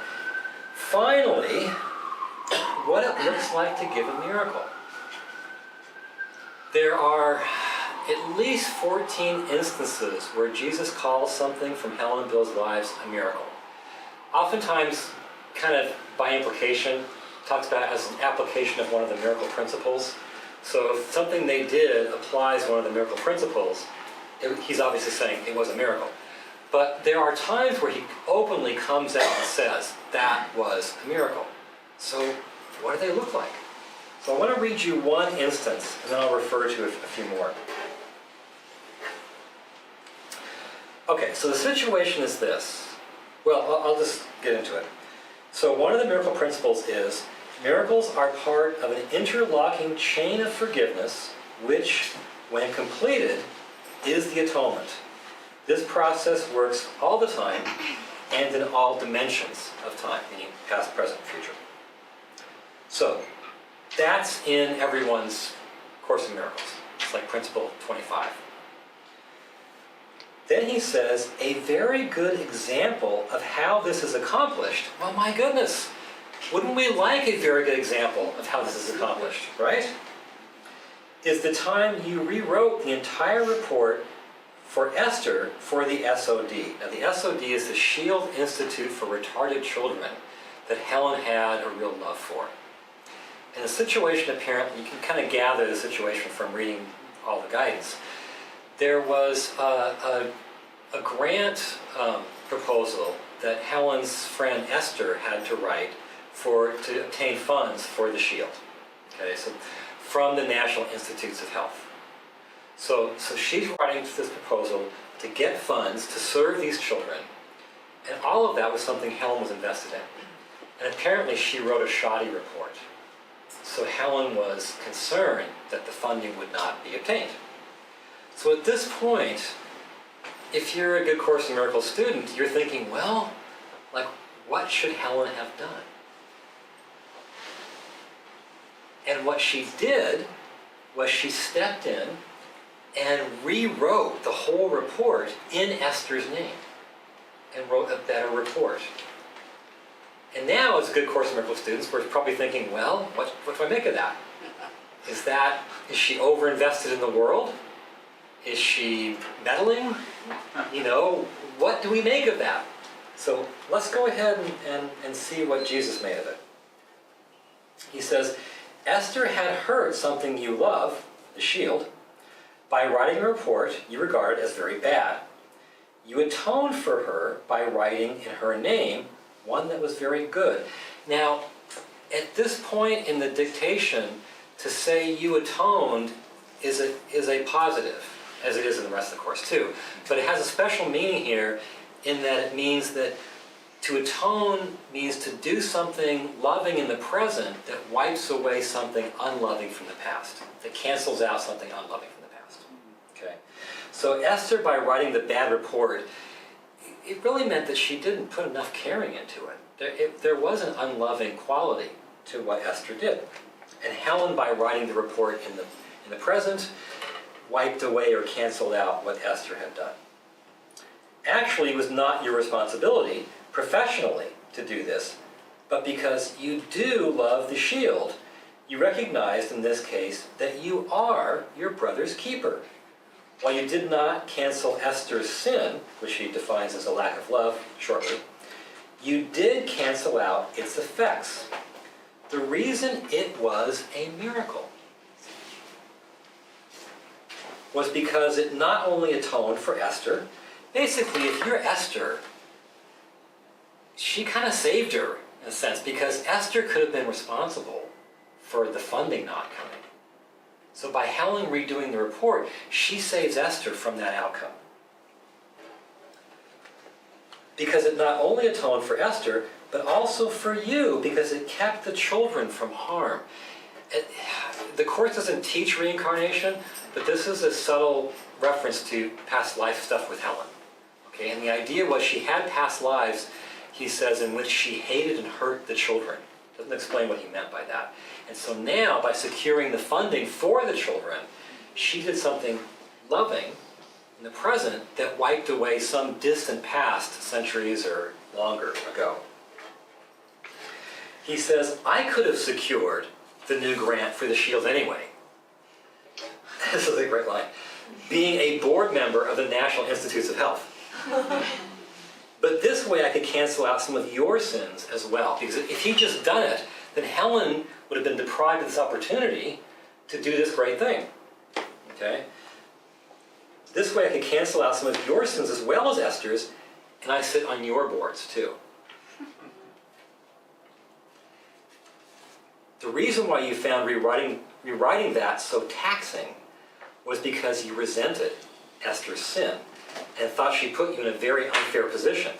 finally, what it looks like to give a miracle. There are at least 14 instances where Jesus calls something from Helen and Bill's lives a miracle. Oftentimes, kind of by implication, talks about it as an application of one of the miracle principles. So if something they did applies one of the miracle principles, he's obviously saying it was a miracle. But there are times where he openly comes out and says, that was a miracle. So what do they look like? So I want to read you one instance, and then I'll refer to a few more. Okay, so the situation is this. Well, I'll just get into it. So one of the miracle principles is, miracles are part of an interlocking chain of forgiveness, which, when completed, is the atonement. This process works all the time and in all dimensions of time, meaning past, present, future. So that's in everyone's Course in Miracles. It's like Principle 25. Then he says, a very good example of how this is accomplished. Well, my goodness, wouldn't we like a very good example of how this is accomplished, right? Is the time you rewrote the entire report for Esther for the SOD. Now, the SOD is the Shield Institute for Retarded Children that Helen had a real love for. And the situation, apparently, you can kind of gather the situation from reading all the guidance. There was a grant proposal that Helen's friend Esther had to write to obtain funds for the Shield. Okay, so from the National Institutes of Health. So she's writing this proposal to get funds to serve these children, and all of that was something Helen was invested in. And apparently she wrote a shoddy report. So Helen was concerned that the funding would not be obtained. So at this point, if you're a good Course in Miracles student, you're thinking, well, what should Helen have done? And what she did was she stepped in and rewrote the whole report in Esther's name and wrote a better report. And now, as good Course in Miracles students, we're probably thinking, well, what do I make of that? Is she over-invested in the world? Is she meddling? You know, what do we make of that? So let's go ahead and see what Jesus made of it. He says, Esther had heard something you love, the shield, by writing a report you regard as very bad. You atoned for her by writing in her name one that was very good. Now, at this point in the dictation, to say you atoned is a positive, as it is in the rest of the course too. But it has a special meaning here in that it means that to atone means to do something loving in the present that wipes away something unloving from the past, that cancels out something unloving from the past. Okay? So Esther, by writing the bad report, it really meant that she didn't put enough caring into it. There was an unloving quality to what Esther did. And Helen, by writing the report in the present, wiped away or canceled out what Esther had done. Actually, it was not your responsibility professionally to do this, but because you do love the shield, you recognized in this case that you are your brother's keeper. While you did not cancel Esther's sin, which he defines as a lack of love shortly, you did cancel out its effects. The reason it was a miracle was because it not only atoned for Esther. Basically, if you're Esther, she kind of saved her, in a sense, because Esther could have been responsible for the funding not coming. So by Helen redoing the report, she saves Esther from that outcome. Because it not only atoned for Esther, but also for you, because it kept the children from harm. The Course doesn't teach reincarnation, but this is a subtle reference to past life stuff with Helen. Okay, and the idea was she had past lives, he says, in which she hated and hurt the children. Doesn't explain what he meant by that. And so now, by securing the funding for the children, she did something loving in the present that wiped away some distant past, centuries or longer ago. He says, I could have secured the new grant for the shield anyway. This is a great line. Being a board member of the National Institutes of Health. But this way I could cancel out some of your sins as well. Because if he'd just done it, then Helen would have been deprived of this opportunity to do this great thing. Okay? This way I could cancel out some of your sins as well as Esther's, and I sit on your boards too. The reason why you found rewriting that so taxing was because you resented Esther's sin and thought she put you in a very unfair position.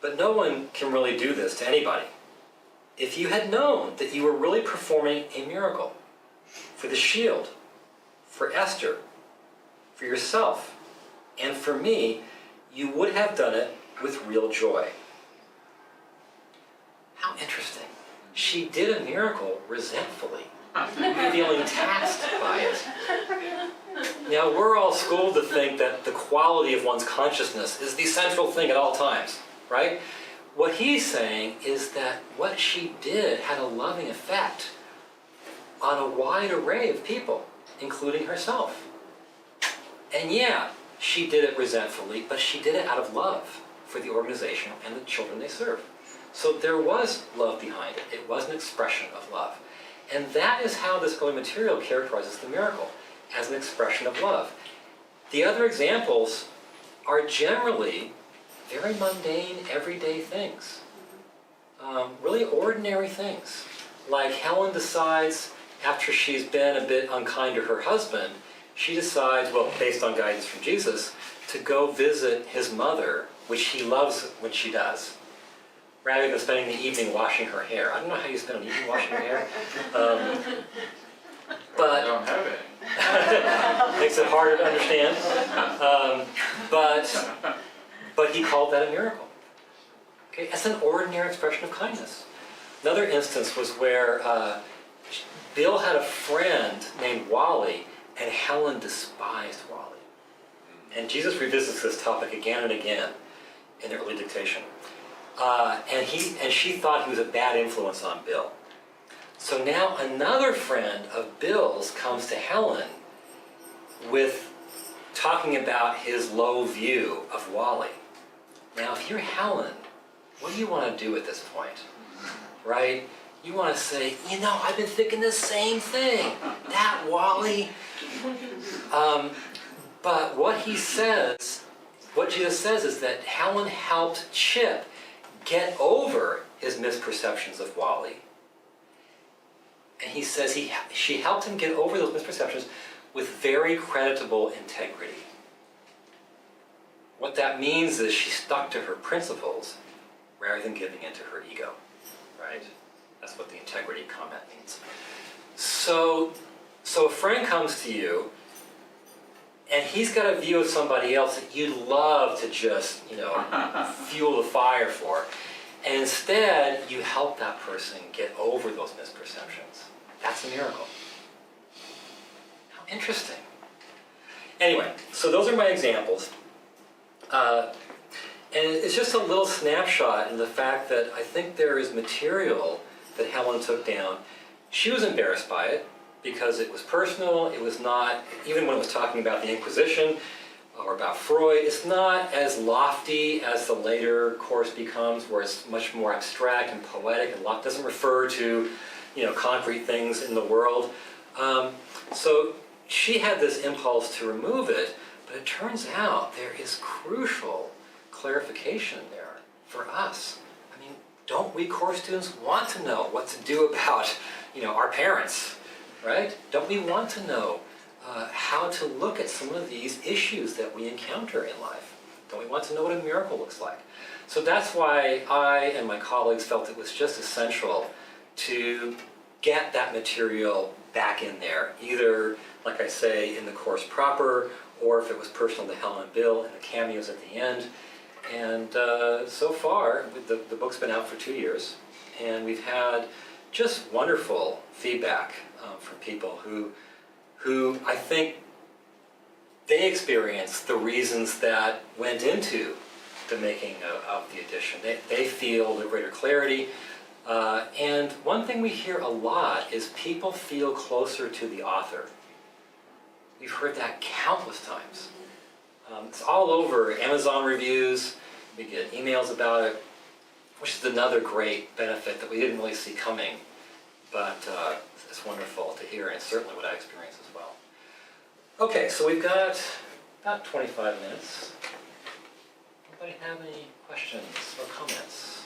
But no one can really do this to anybody. If you had known that you were really performing a miracle for the shield, for Esther, for yourself, and for me, you would have done it with real joy. How interesting. She did a miracle resentfully, feeling taxed by it. Now, we're all schooled to think that the quality of one's consciousness is the central thing at all times, right? What he's saying is that what she did had a loving effect on a wide array of people, including herself. And yeah, she did it resentfully, but she did it out of love for the organization and the children they serve. So there was love behind it. It was an expression of love. And that is how this early material characterizes the miracle, as an expression of love. The other examples are generally very mundane, everyday things. Really ordinary things. Like Helen decides, after she's been a bit unkind to her husband, she decides, well, based on guidance from Jesus, to go visit his mother, which he loves when she does, rather than spending the evening washing her hair. I don't know how you spend an evening washing your hair. But I don't have any. makes it harder to understand. But he called that a miracle. Okay, that's an ordinary expression of kindness. Another instance was where Bill had a friend named Wally, and Helen despised Wally. And Jesus revisits this topic again and again in the early dictation. and she thought he was a bad influence on Bill. So now another friend of Bill's comes to Helen with talking about his low view of Wally. Now, if you're Helen, what do you want to do at this point? Right? You want to say, you know, I've been thinking the same thing. That Wally. But what Jesus says is that Helen helped Chip get over his misperceptions of Wally. And he says she helped him get over those misperceptions with very creditable integrity. What that means is she stuck to her principles rather than giving in to her ego, right? That's what the integrity comment means. So a friend comes to you, and he's got a view of somebody else that you'd love to just, fuel the fire for. And instead, you help that person get over those misperceptions. That's a miracle. How interesting. Anyway, so those are my examples. And it's just a little snapshot in the fact that I think there is material that Helen took down. She was embarrassed by it because it was personal. It was not, even when it was talking about the Inquisition or about Freud, it's not as lofty as the later course becomes, where it's much more abstract and poetic and doesn't refer to, concrete things in the world. So she had this impulse to remove it, but it turns out there is crucial clarification there for us. I mean, don't we course students want to know what to do about, our parents, right? Don't we want to know how to look at some of these issues that we encounter in life? Don't we want to know what a miracle looks like? So that's why I and my colleagues felt it was just essential to get that material back in there, either, like I say, in the course proper, or if it was personal to Helen and Bill, and the cameos at the end. And so far, the book's been out for 2 years, and we've had just wonderful feedback from people who I think they experienced the reasons that went into the making of the edition. They feel the greater clarity. And one thing we hear a lot is people feel closer to the author. We've heard that countless times. It's all over Amazon reviews. We get emails about it, which is another great benefit that we didn't really see coming. But it's wonderful to hear, and it's certainly what I experienced as well. Okay, so we've got about 25 minutes. Anybody have any questions or comments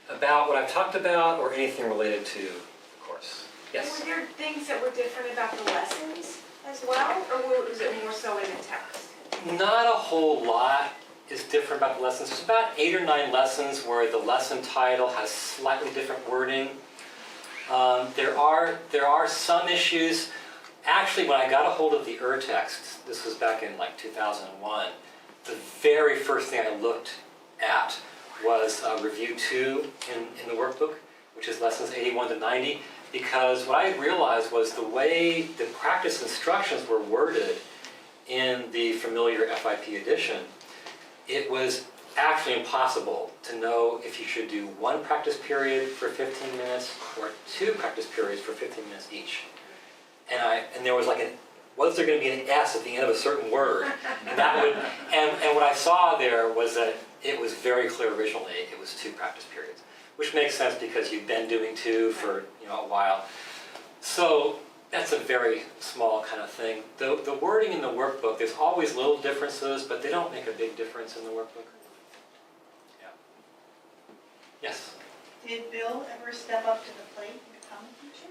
about what I've talked about or anything related to the course? Yes? Were there things that were different about the lessons as well, or was it more so in the text? Not a whole lot is different about the lessons. There's about 8 or 9 lessons where the lesson title has slightly different wording. There are some issues. Actually, when I got a hold of the text, this was back in like 2001, the very first thing I looked at was review 2 in the workbook, which is lessons 81 to 90, because what I had realized was the way the practice instructions were worded in the familiar FIP edition, it was actually impossible to know if you should do 1 practice period for 15 minutes or 2 practice periods for 15 minutes each. And there was like was there going to be an S at the end of a certain word? And that would, and what I saw there was that it was very clear originally it was 2 practice periods, which makes sense because you've been doing 2 for a while. So that's a very small kind of thing. The wording in the workbook, there's always little differences, but they don't make a big difference in the workbook. Yeah. Yes? Did Bill ever step up to the plate and become a teacher?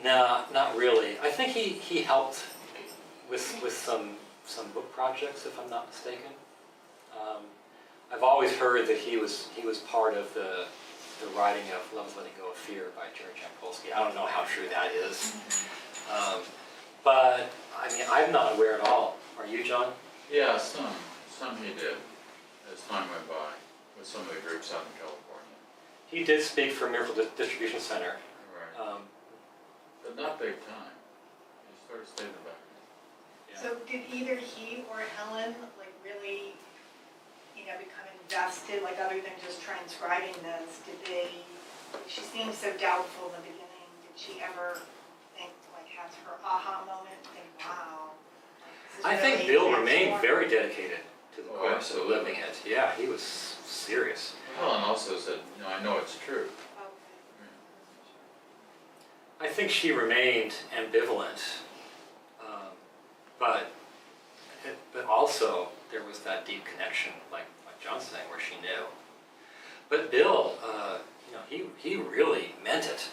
No, not really. I think he helped with some book projects, if I'm not mistaken. I've always heard that he was part of the writing of Love is Letting Go of Fear by Jerry Jampolsky. I don't know how true that is. But, I mean, I'm not aware at all. Are you, John? Yeah, some he did as time went by with some of the groups out in California. He did speak for Miracle Distribution Center. Right. But not big time. He sort of stayed in the back. Yeah. So did either he or Helen really become invested, like other than just transcribing this? She seemed so doubtful in the beginning. Did she ever think, like, have her aha moment and think, wow? This is I think really Bill remained transformative? very dedicated to the Oh, course and absolutely. living it. Yeah, he was serious. Helen also said, I know it's true. Okay. I think she remained ambivalent, but also there was that deep connection, like John's saying, where she knew. But Bill, he really meant it.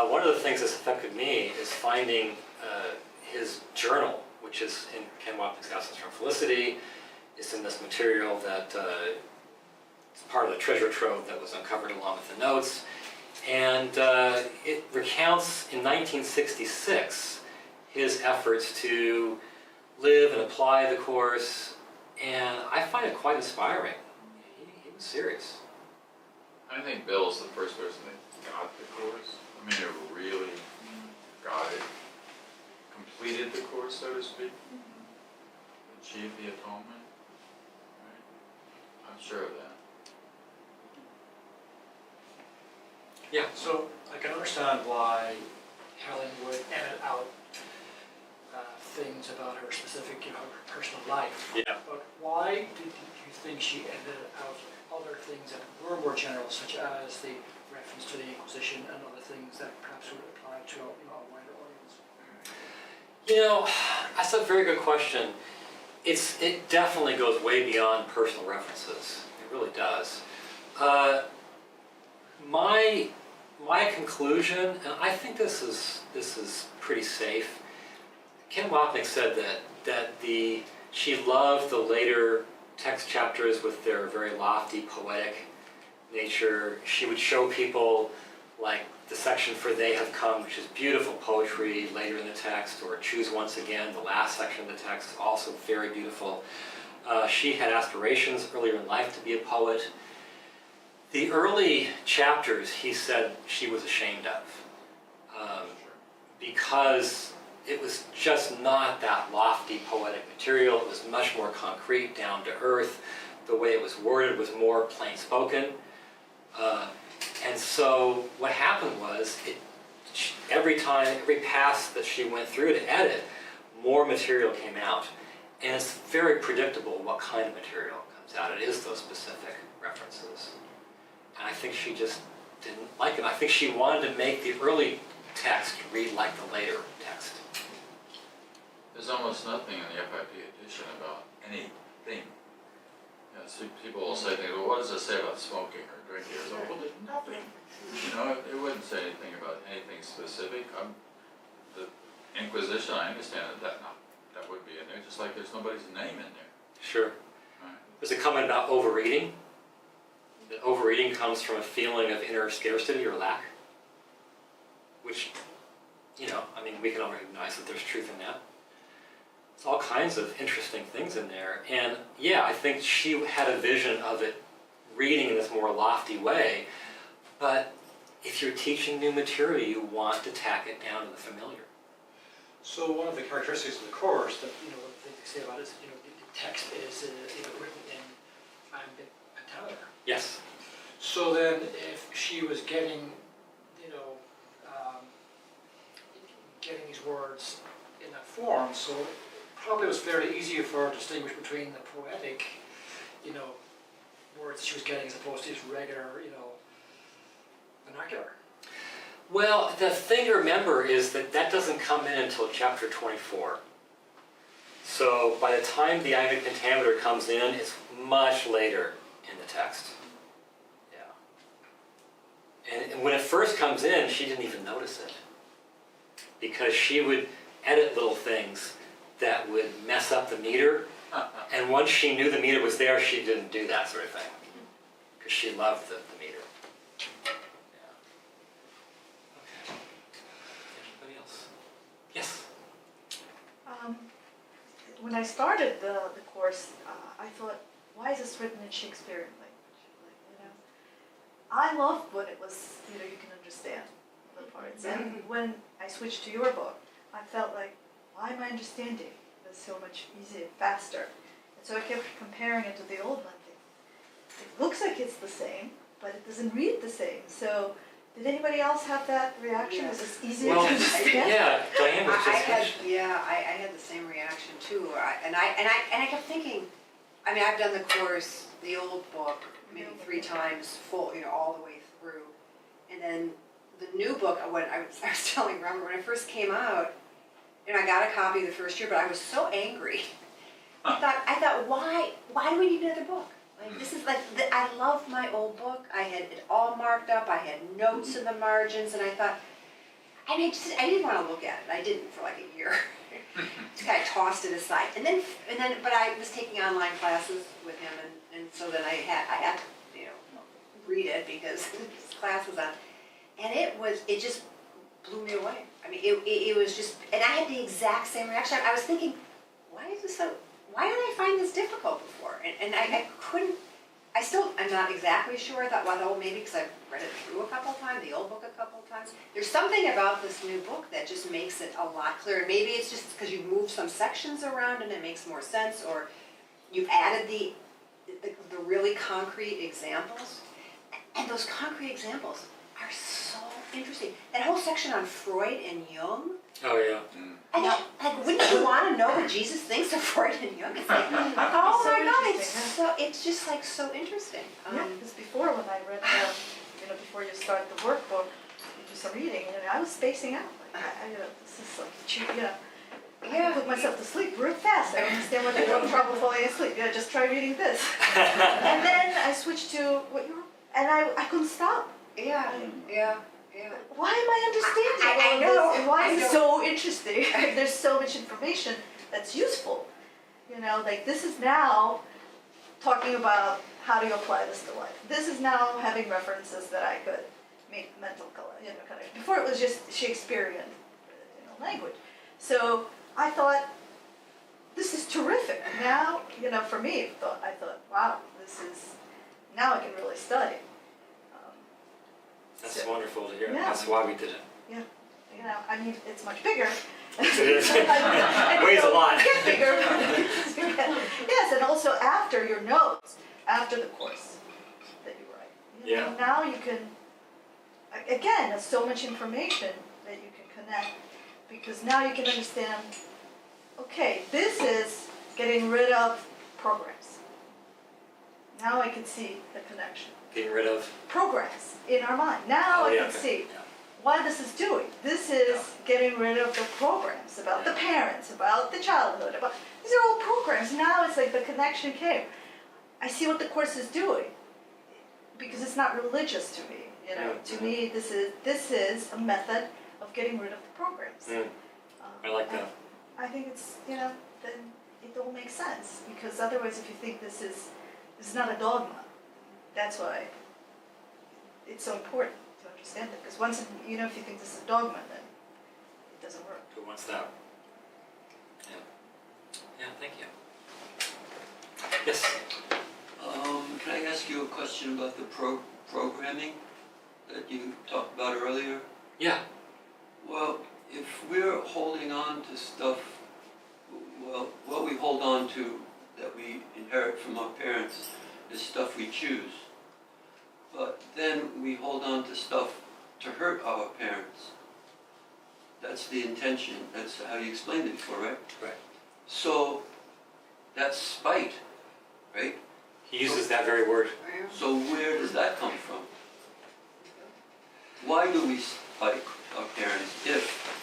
One of the things that's affected me is finding his journal, which is in Ken Wapnick's Absence from Felicity. It's in this material that is part of the treasure trove that was uncovered along with the notes. And it recounts in 1966 his efforts to live and apply the course, and I find it quite inspiring. He was serious. I think Bill's the first person that got the course. I mean, it really got it. Completed the course, so to speak. Achieved the atonement. Right? I'm sure of that. Yeah. So I can understand why Helen would edit out things about her specific, her personal life. Yeah. But why did you think she edited out other things that were more general, such as the reference to the Inquisition and other things that perhaps would apply to a wider audience? That's a very good question. It definitely goes way beyond personal references. It really does. My conclusion, and I think this is pretty safe. Ken Wapnick said that she loved the later text chapters with their very lofty poetic nature. She would show people like the section for "They Have Come," which is beautiful poetry later in the text, or "Choose Once Again," the last section of the text, also very beautiful. She had aspirations earlier in life to be a poet. The early chapters, he said, she was ashamed of because it was just not that lofty poetic material. It was much more concrete, down to earth. The way it was worded was more plain spoken. And so what happened was, every pass that she went through to edit, more material came out. And it's very predictable what kind of material comes out. It is those specific references. And I think she just didn't like it. I think she wanted to make the early text read like the later text. There's almost nothing in the FIP edition about anything. So people will say things, well, what does it say about smoking or drinking? Or so, well, there's nothing. It wouldn't say anything about anything specific. The Inquisition, I understand that would be in there, just like there's nobody's name in there. Sure. Right. There's a comment about overeating. That overeating comes from a feeling of inner scarcity or lack, which, we can all recognize that there's truth in that. There's all kinds of interesting things in there. And yeah, I think she had a vision of it reading in this more lofty way, but if you're teaching new material, you want to tack it down to the familiar. So one of the characteristics of the course that, what they say about it is, the text is, written in iambic pentameter. Yes. So then, if she was getting, getting these words in that form, so it probably was fairly easy for her to distinguish between the poetic, words she was getting as opposed to just regular, vernacular. Well, the thing to remember is that doesn't come in until chapter 24. So by the time the iambic pentameter comes in, it's much later in the text. Yeah. And when it first comes in, she didn't even notice it, because she would edit little things that would mess up the meter. And once she knew the meter was there, she didn't do that sort of thing, because she loved the meter. Yeah. Okay. Anybody else? Yes? When I started the course, I thought, why is this written in Shakespearean language? I loved when it was, you can understand the parts. And when I switched to your book, I felt like, why am I understanding this so much easier, faster? And so I kept comparing it to the old one, thinking, it looks like it's the same, but it doesn't read the same. So did anybody else have that reaction? Yes. Was it easier Well, to understand? yeah, Diane was I just had, mentioning. yeah, I had the same reaction too. And I kept thinking, I mean, I've done the course, the old book, maybe 3 times full, all the way through. And then the new book, when I was telling Robert, when it first came out, I got a copy the first year, but I was so angry. I thought, why do we need another book? Like, this is like, I love my old book. I had it all marked up. I had notes in the margins, and I thought, and I didn't want to look at it. I didn't for like a year. Just kind of tossed it aside. And then, but I was taking online classes with him, and so then I had to, read it because his class was on. And it just blew me away. I mean, it was just, and I had the exact same reaction. I was thinking, why did I find this difficult before? And I couldn't, I'm not exactly sure. I thought, well, maybe because I've read it through a couple of times, the old book a couple of times. There's something about this new book that just makes it a lot clearer. Maybe it's just because you've moved some sections around and it makes more sense, or you've added the really concrete examples. And those concrete examples are so interesting. That whole section on Freud and Jung. Oh, yeah. I know, like, wouldn't you want to know what Jesus thinks of Freud and Jung? It's like, oh So my God, interesting, it's just like so interesting. Yeah, because before when I read, before you start the workbook, you do some reading, I was spacing out. Like, this is like cheap, I can put myself to sleep real fast. I don't understand what they're having trouble falling asleep. Just try reading this. And then I switched to what you were, and I couldn't stop. Yeah. Why am I understanding I all know, this? And why I is know. it so interesting? There's so much information that's useful. Like this is now talking about how do you apply this to life. This is now having references that I could make mental connection. Before it was just Shakespearean, language. So I thought, this is terrific. Now, for me, I thought, wow, now I can really study. That's wonderful to hear. Yeah. That's why we did it. I mean, it's much bigger. It is. And Weighs a lot. Get bigger. Yes, and also after your notes, after the course that you write. Yeah. Now you can, again, there's so much information that you can connect, because now you can understand, okay, this is getting rid of programs. Now I can see the connection. Getting rid of. Programs in our mind. Now I can see what this is doing. This is getting rid of the programs about the parents, about the childhood, these are all programs. Now it's like the connection came. I see what the course is doing, because it's not religious to me. To me, this is a method of getting rid of the programs. I like that. I think it's then it all makes sense, because otherwise, if you think this is not a dogma, that's why it's so important to understand it. Because once, if you think this is a dogma, then it doesn't work. Who wants that? Yeah, thank you. Yes? Can I ask you a question about the programming that you talked about earlier? Yeah. Well, if we're holding on to stuff, what we hold on to that we inherit from our parents is stuff we choose. But then we hold on to stuff to hurt our parents. That's the intention. That's how you explained it before, right? Right. So that's spite, right? He uses that very word. So where does that come from? Why do we spite our parents if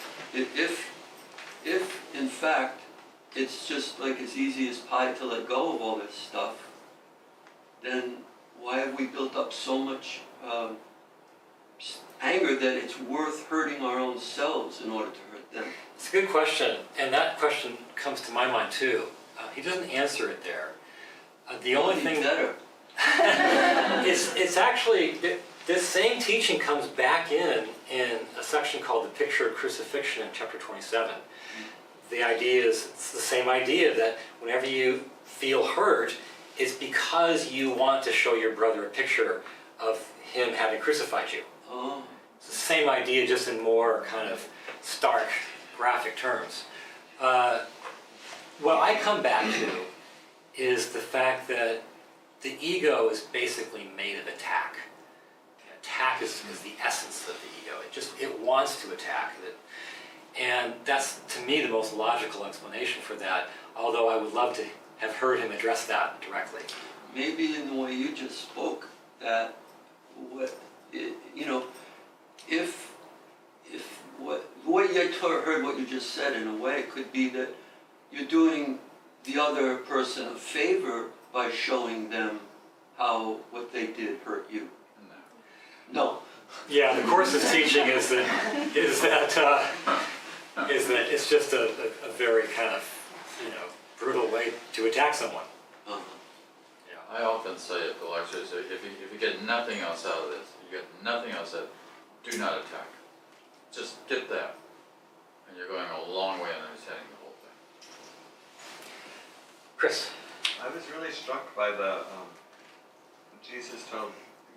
in fact it's just like as easy as pie to let go of all this stuff? Then why have we built up so much anger that it's worth hurting our own selves in order to hurt them? It's a good question, and that question comes to my mind too. He doesn't answer it there. The only thing better. it's actually this same teaching comes back in a section called the Picture of Crucifixion in chapter 27. The idea is it's the same idea that whenever you feel hurt, it's because you want to show your brother a picture of him having crucified you. Oh. It's the same idea, just in more kind of stark, graphic terms. What I come back to is the fact that the ego is basically made of attack. Attack is the essence of the ego. It wants to attack it. And that's, to me, the most logical explanation for that, although I would love to have heard him address that directly. Maybe in the way you just spoke, that if the way you heard what you just said in a way could be that you're doing the other person a favor by showing them how what they did hurt you. No. Yeah, the Course's teaching is that it's just a very kind of, brutal way to attack someone. Uh-huh. I often say at the lectures, if you get nothing else out of this, you get nothing else out of it, do not attack. Just get that. And you're going a long way in understanding the whole thing. Chris. I was really struck by the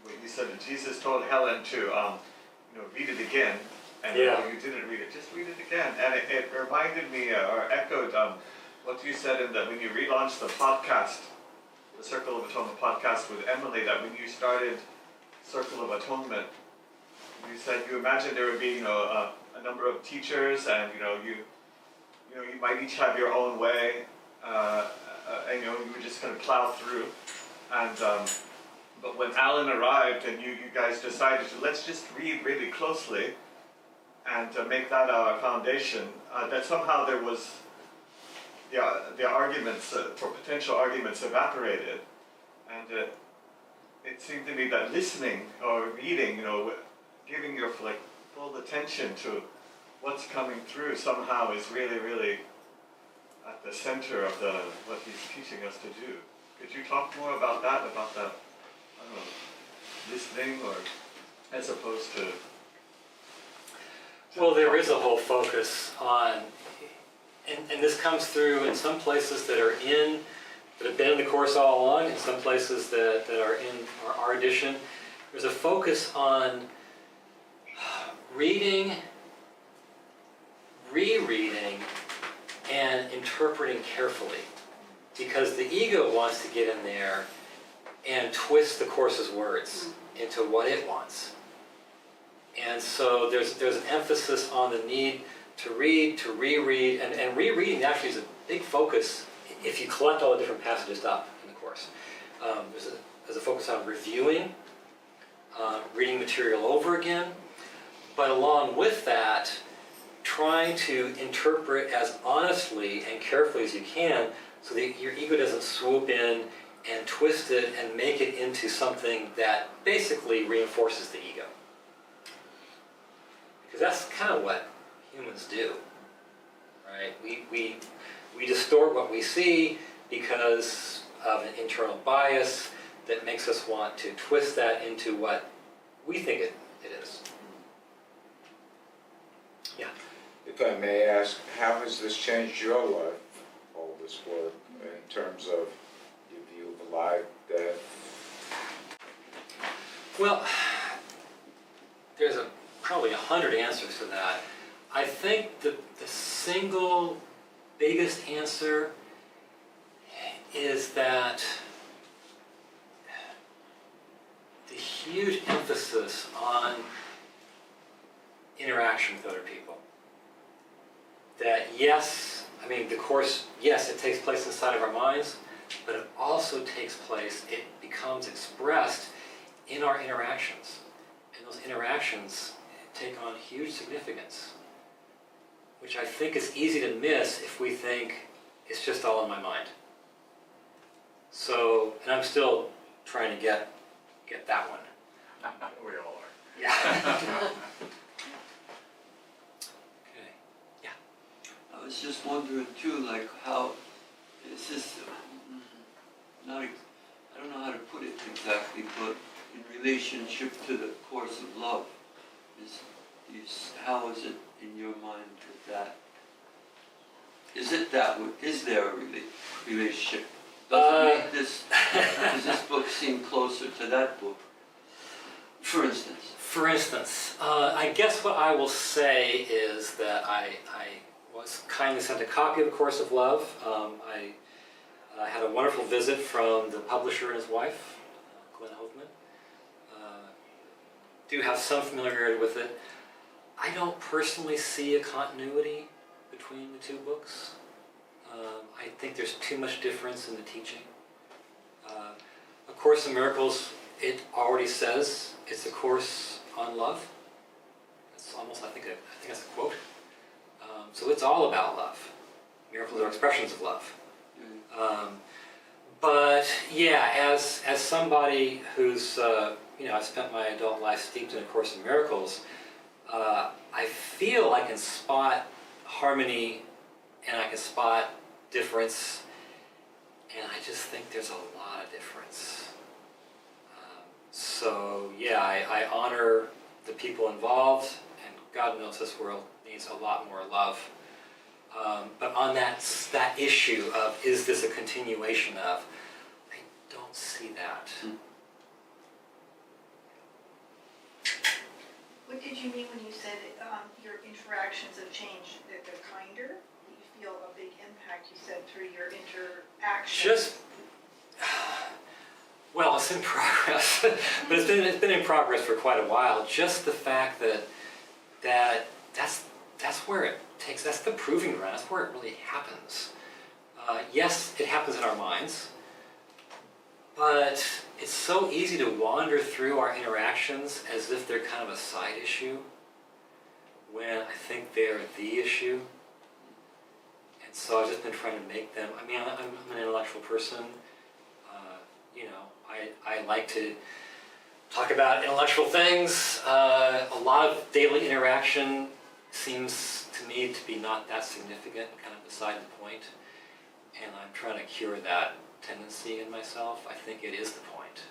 what you said that Jesus told Helen to read it again, and Yeah. you didn't read it, just read it again. And it reminded me or echoed what you said when you relaunched the podcast, the Circle of Atonement podcast with Emily, that when you started Circle of Atonement, you said you imagined there would be a number of teachers, and you might each have your own way, and you would just kind of plow through. And but when Alan arrived and you guys decided to let's just read really closely and make that our foundation, that somehow there was the arguments for potential arguments evaporated, and it seemed to me that listening or reading, giving your full attention to what's coming through somehow is really, really at the center of what he's teaching us to do. Could you talk more about that, I don't know, listening, or as opposed to... Well, there is a whole focus on, and this comes through in some places that have been in the Course all along, in some places that are in our edition. There's a focus on reading, rereading, and interpreting carefully. Because the ego wants to get in there and twist the Course's words into what it wants. And so there's an emphasis on the need to read, to reread, and rereading actually is a big focus if you collect all the different passages up in the Course. There's a focus on reviewing, reading material over again, but along with that, trying to interpret as honestly and carefully as you can so that your ego doesn't swoop in and twist it and make it into something that basically reinforces the ego. Because that's kind of what humans do, right? We distort what we see because of an internal bias that makes us want to twist that into what we think it is. Yeah. If I may ask, how has this changed your life, all this work, in terms of your view of life, death? Well, there's probably 100 answers to that. I think the single biggest answer is that the huge emphasis on interaction with other people. That yes, the Course, yes, it takes place inside of our minds, but it also takes place, it becomes expressed in our interactions. And those interactions take on huge significance, which I think is easy to miss if we think it's just all in my mind. So, and I'm still trying to get that one. We all are. Yeah. I was just wondering too, how is this I don't know how to put it exactly, but in relationship to the Course of Love, how is it in your mind with that? Is there a relationship? Does this book seem closer to that book, for instance? For instance, I guess what I will say is that I was kindly sent a copy of the Course of Love. I I had a wonderful visit from the publisher and his wife, Glenn Hoffman. Do have some familiarity with it. I don't personally see a continuity between the two books. I think there's too much difference in the teaching. A Course in Miracles, it already says it's a course on love. It's almost, I think that's a quote. So it's all about love. Miracles are expressions of love. But yeah, as somebody who's I've spent my adult life steeped in A Course in Miracles, I feel I can spot harmony and I can spot difference, and I just think there's a lot of difference. So yeah, I honor the people involved, and God knows this world needs a lot more love. But on that issue of, is this a continuation of, I don't see that. What did you mean when you said your interactions have changed, that they're kinder? That you feel a big impact, you said, through your interaction? Well, it's in progress, but it's been in progress for quite a while. Just the fact that's where it takes, that's the proving ground, that's where it really happens. Yes, it happens in our minds, but it's so easy to wander through our interactions as if they're kind of a side issue, when I think they're the issue. And so I've just been trying to make them, I'm an intellectual person. I like to talk about intellectual things. A lot of daily interaction seems to me to be not that significant, kind of beside the point. And I'm trying to cure that tendency in myself. I think it is the point.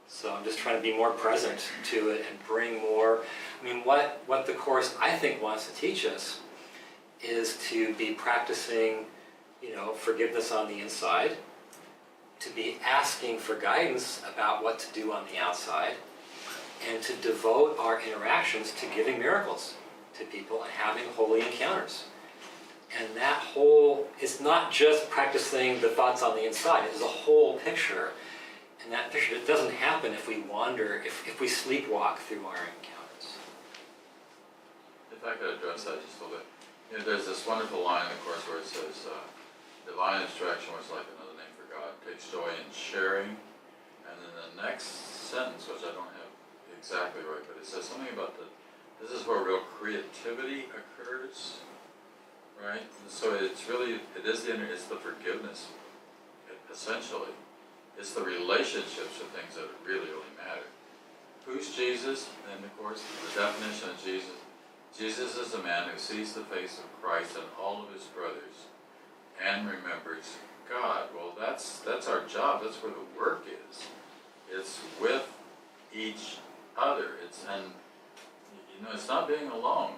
So I'm just trying to be more present to it and bring more. What the Course, I think, wants to teach us is to be practicing, forgiveness on the inside, to be asking for guidance about what to do on the outside, and to devote our interactions to giving miracles to people and having holy encounters. And that it's not just practicing the thoughts on the inside, it's a whole picture. And that picture, it doesn't happen if we wander, if we sleepwalk through our encounters. If I could address that just a little bit. There's this wonderful line in the Course where it says, divine instruction was like another name for God, takes joy in sharing. And then the next sentence, which I don't have exactly right, but it says something about this is where real creativity occurs, right? And so it's the forgiveness, essentially. It's the relationships with things that really, really matter. Who's Jesus? In the Course, the definition of Jesus. Jesus is a man who sees the face of Christ and all of his brothers and remembers God. Well, that's our job. That's where the work is. It's with each other. It's not being alone.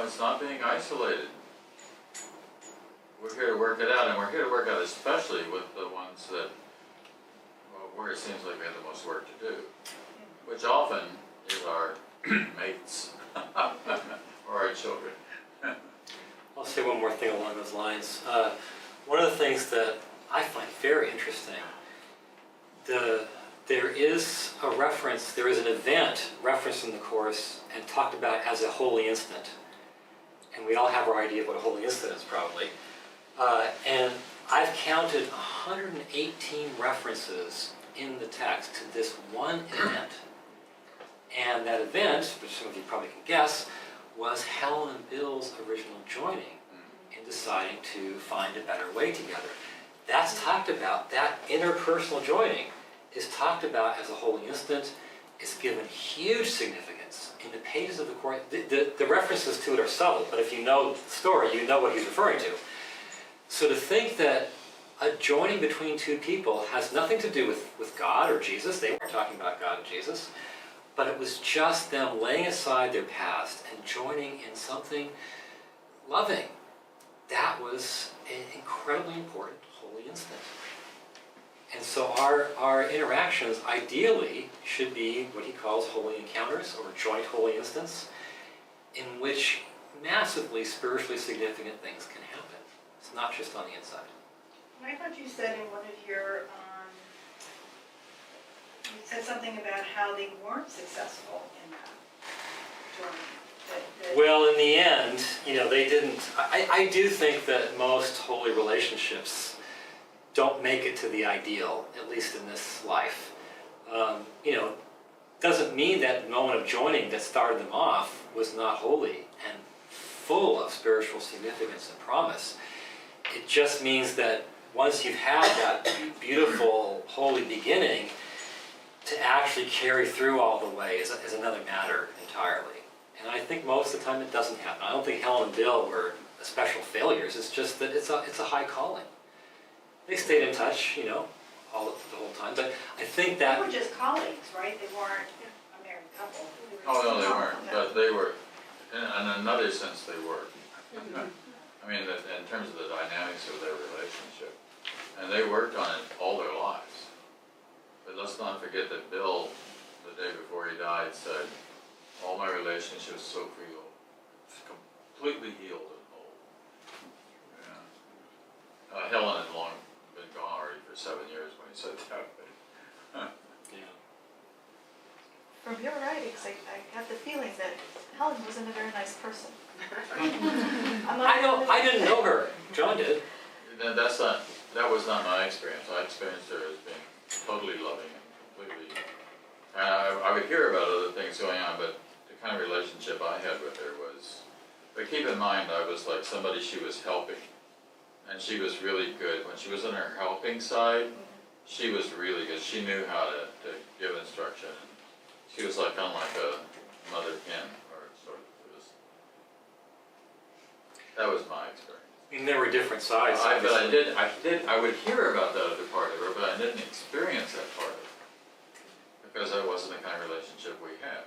It's not being isolated. We're here to work it out, and we're here to work out especially with the ones where it seems like we have the most work to do, which often is our mates or our children. I'll say one more thing along those lines. One of the things that I find very interesting, there is an event referenced in the Course and talked about as a holy instant. And we all have our idea of what a holy instant is, probably. And I've counted 118 references in the text to this one event. And that event, which some of you probably can guess, was Helen and Bill's original joining in deciding to find a better way together. That's talked about, that interpersonal joining is talked about as a holy instant. It's given huge significance in the pages of the Course. The references to it are subtle, but if you know the story, you know what he's referring to. So to think that a joining between two people has nothing to do with God or Jesus, they weren't talking about God and Jesus, but it was just them laying aside their past and joining in something loving. That was an incredibly important holy instant. And so our interactions ideally should be what he calls holy encounters or joint holy instants, in which massively spiritually significant things can happen. It's not just on the inside. I thought you said in one of your, you said something about how they weren't successful in that journey. That Well, in the end, they didn't. I do think that most holy relationships don't make it to the ideal, at least in this life. Doesn't mean that moment of joining that started them off was not holy and full of spiritual significance and promise. It just means that once you've had that beautiful, holy beginning, to actually carry through all the way is another matter entirely. And I think most of the time it doesn't happen. I don't think Helen and Bill were special failures. It's just that it's a high calling. They stayed in touch, the whole time. But I think they that were just colleagues, right? They weren't a married couple. Oh, no, they weren't, but they were, in another sense, they were. I mean, in terms of the dynamics of their relationship. And they worked on it all their lives. But let's not forget that Bill, the day before he died, said, all my relationships so feel completely healed and whole. Yeah. Helen had long been gone already for 7 years when he said that. From your writings, I got the feeling that Helen wasn't a very nice person. I didn't know her. John did. That was not my experience. I experienced her as being totally loving and completely. And I would hear about other things going on, but the kind of relationship I had with her was. But keep in mind, I was like somebody she was helping, and she was really good. When she was on her helping side, she was really good. She knew how to give instruction. She was like unlike a mother hen, or sort of. That was my experience. And there were different sides. I would hear about that other part of her, but I didn't experience that part of it. Because that wasn't the kind of relationship we had.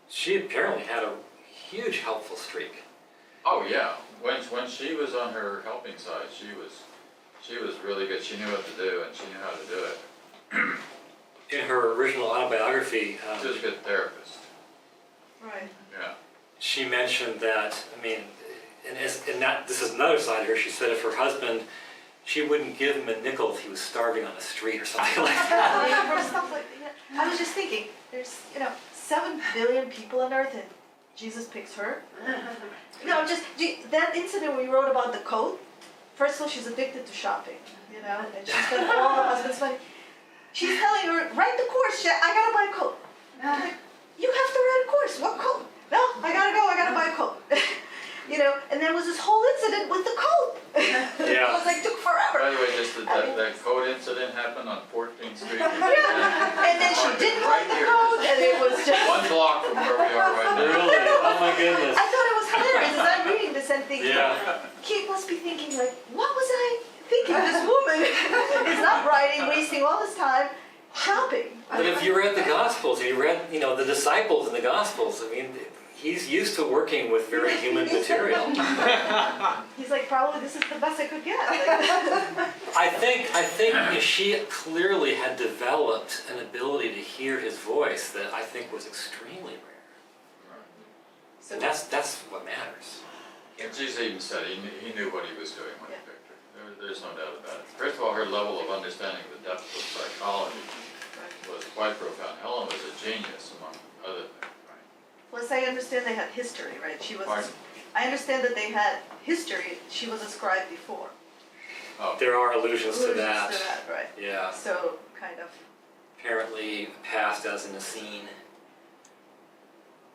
She apparently had a huge helpful streak. Oh yeah, when she was on her helping side, she was really good. She knew what to do, and she knew how to do it. In her original autobiography, She was a good therapist. Right. Yeah. she mentioned that, this is another side of her, she said if her husband, she wouldn't give him a nickel if he was starving on the street or something like that. I was just thinking, there's 7 billion people on earth and Jesus picks her. That incident we wrote about the coat, first of all, she's addicted to shopping, and she spent all her husband's money. She's telling her, write the course, I gotta buy a coat. I'm like, you have to write a course, what coat? No, I gotta buy a coat. And there was this whole incident with the coat. Yeah. It was like, took forever. By the way, just that coat incident happened on 14th Street. Yeah. And then she didn't write the coat, and it was just... 1 block from where we are right now. Really? Oh my goodness. I thought it was hilarious as I'm reading this and thinking, Yeah. Kate must be thinking like, what was I thinking? This woman is not writing, wasting all this time shopping. But if you read the Gospels, if you read, the disciples in the Gospels, he's used to working with very human material. He's like, probably this is the best I could get. I think she clearly had developed an ability to hear his voice that I think was extremely rare. And that's what matters. And Jesus even said he knew what he was doing when he picked her. There's no doubt about it. First of all, her level of understanding of the depth of psychology was quite profound. Helen was a genius, among other things. Plus, I understand they had history, right? Pardon? I understand that they had history. She was a scribe before. Oh. There are allusions to that. Right? Yeah. So, kind of. Apparently passed as an Essene.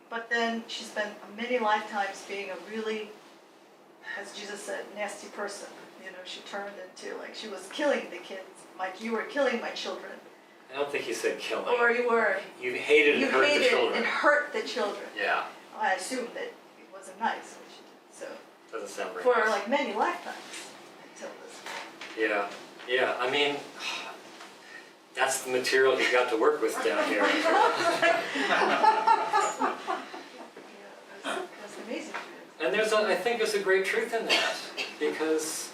But then she spent many lifetimes being a really, as Jesus said, nasty person. She turned into, she was killing the kids. Like, you were killing my children. I don't think he said killing. Or you were. You hated and hurt the children. And hurt the children. Yeah. Well, I assumed that it wasn't nice what she did. So. Doesn't sound very for nice. many lifetimes until this. Yeah. Yeah. That's the material you got to work with down here. That's amazing. And I think there's a great truth in that, because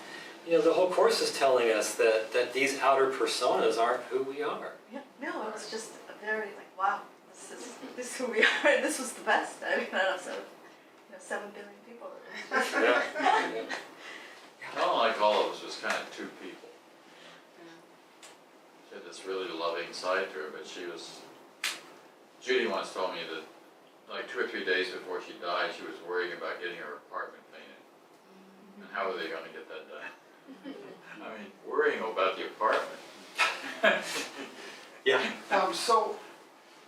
the whole course is telling us that these outer personas aren't who we are. Yeah, no, it was just a very wow, this is who we are, and this was the best. I don't know, 7 billion people. Yeah. Helen, like all of us, was kind of two people. She had this really loving side to her, but Judy once told me that like 2 or 3 days before she died, she was worrying about getting her apartment painted. And how were they going to get that done? I mean, worrying about the apartment. Yeah. So,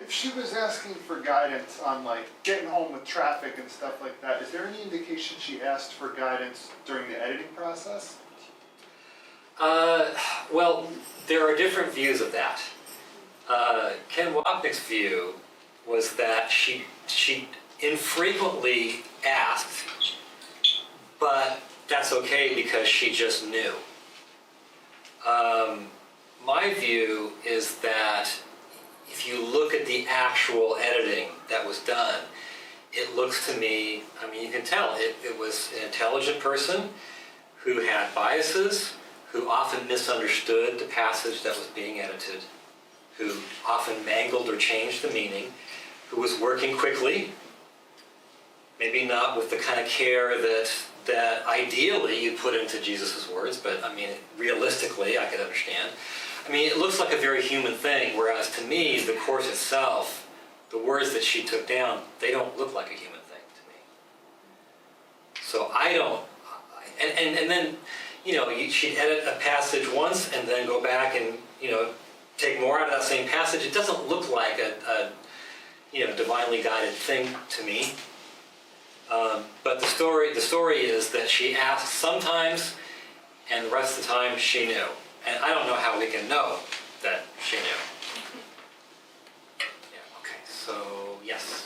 if she was asking for guidance on like getting home with traffic and stuff like that, is there any indication she asked for guidance during the editing process? Well, there are different views of that. Ken Wapnick's view was that she infrequently asked, but that's okay because she just knew. My view is that if you look at the actual editing that was done, it looks to me, I mean, you can tell, it was an intelligent person who had biases, who often misunderstood the passage that was being edited, who often mangled or changed the meaning, who was working quickly, maybe not with the kind of care that ideally you put into Jesus' words, but I mean, realistically, I could understand. I mean, it looks like a very human thing, whereas to me, the course itself, the words that she took down, they don't look like a human thing to me. So I don't, and then, you know, she'd edit a passage once and then go back and, you know, take more out of that same passage. It doesn't look like a you know, divinely guided thing to me. But the story is that she asked sometimes, and the rest of the time she knew. And I don't know how we can know that she knew. Yeah, okay, so yes.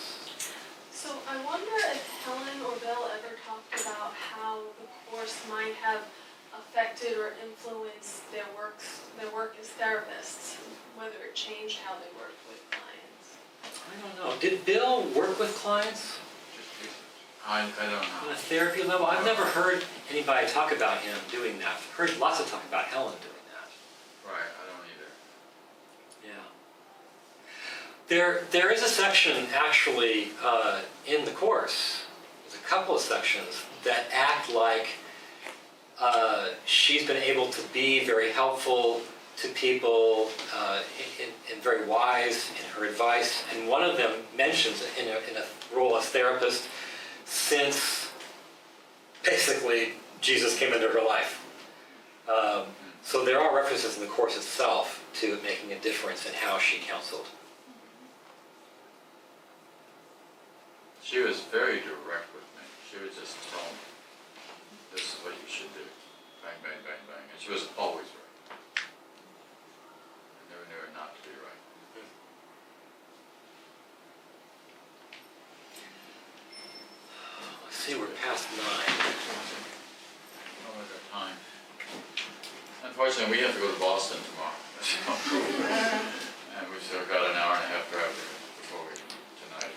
So I wonder if Helen or Bill ever talked about how the course might have affected or influenced their work as therapists, whether it changed how they worked with clients. I don't know. Did Bill work with clients I don't on know. a therapy level? I've never heard anybody talk about him doing that. I've heard lots of talk about Helen doing that. Right, I don't either. Yeah. There is a section actually in the course, there's a couple of sections that act like she's been able to be very helpful to people and very wise in her advice. And one of them mentions in a role as therapist since basically Jesus came into her life. So there are references in the course itself to it making a difference in how she counseled. She was very direct with me. She would just tell me, this is what you should do. Bang, bang, bang, bang. And she was always right. I never knew her not to be right. Let's see, we're past 9. Oh, we got time. Unfortunately, we have to go to Boston tomorrow. And we've still got an hour and a half drive before we, tonight.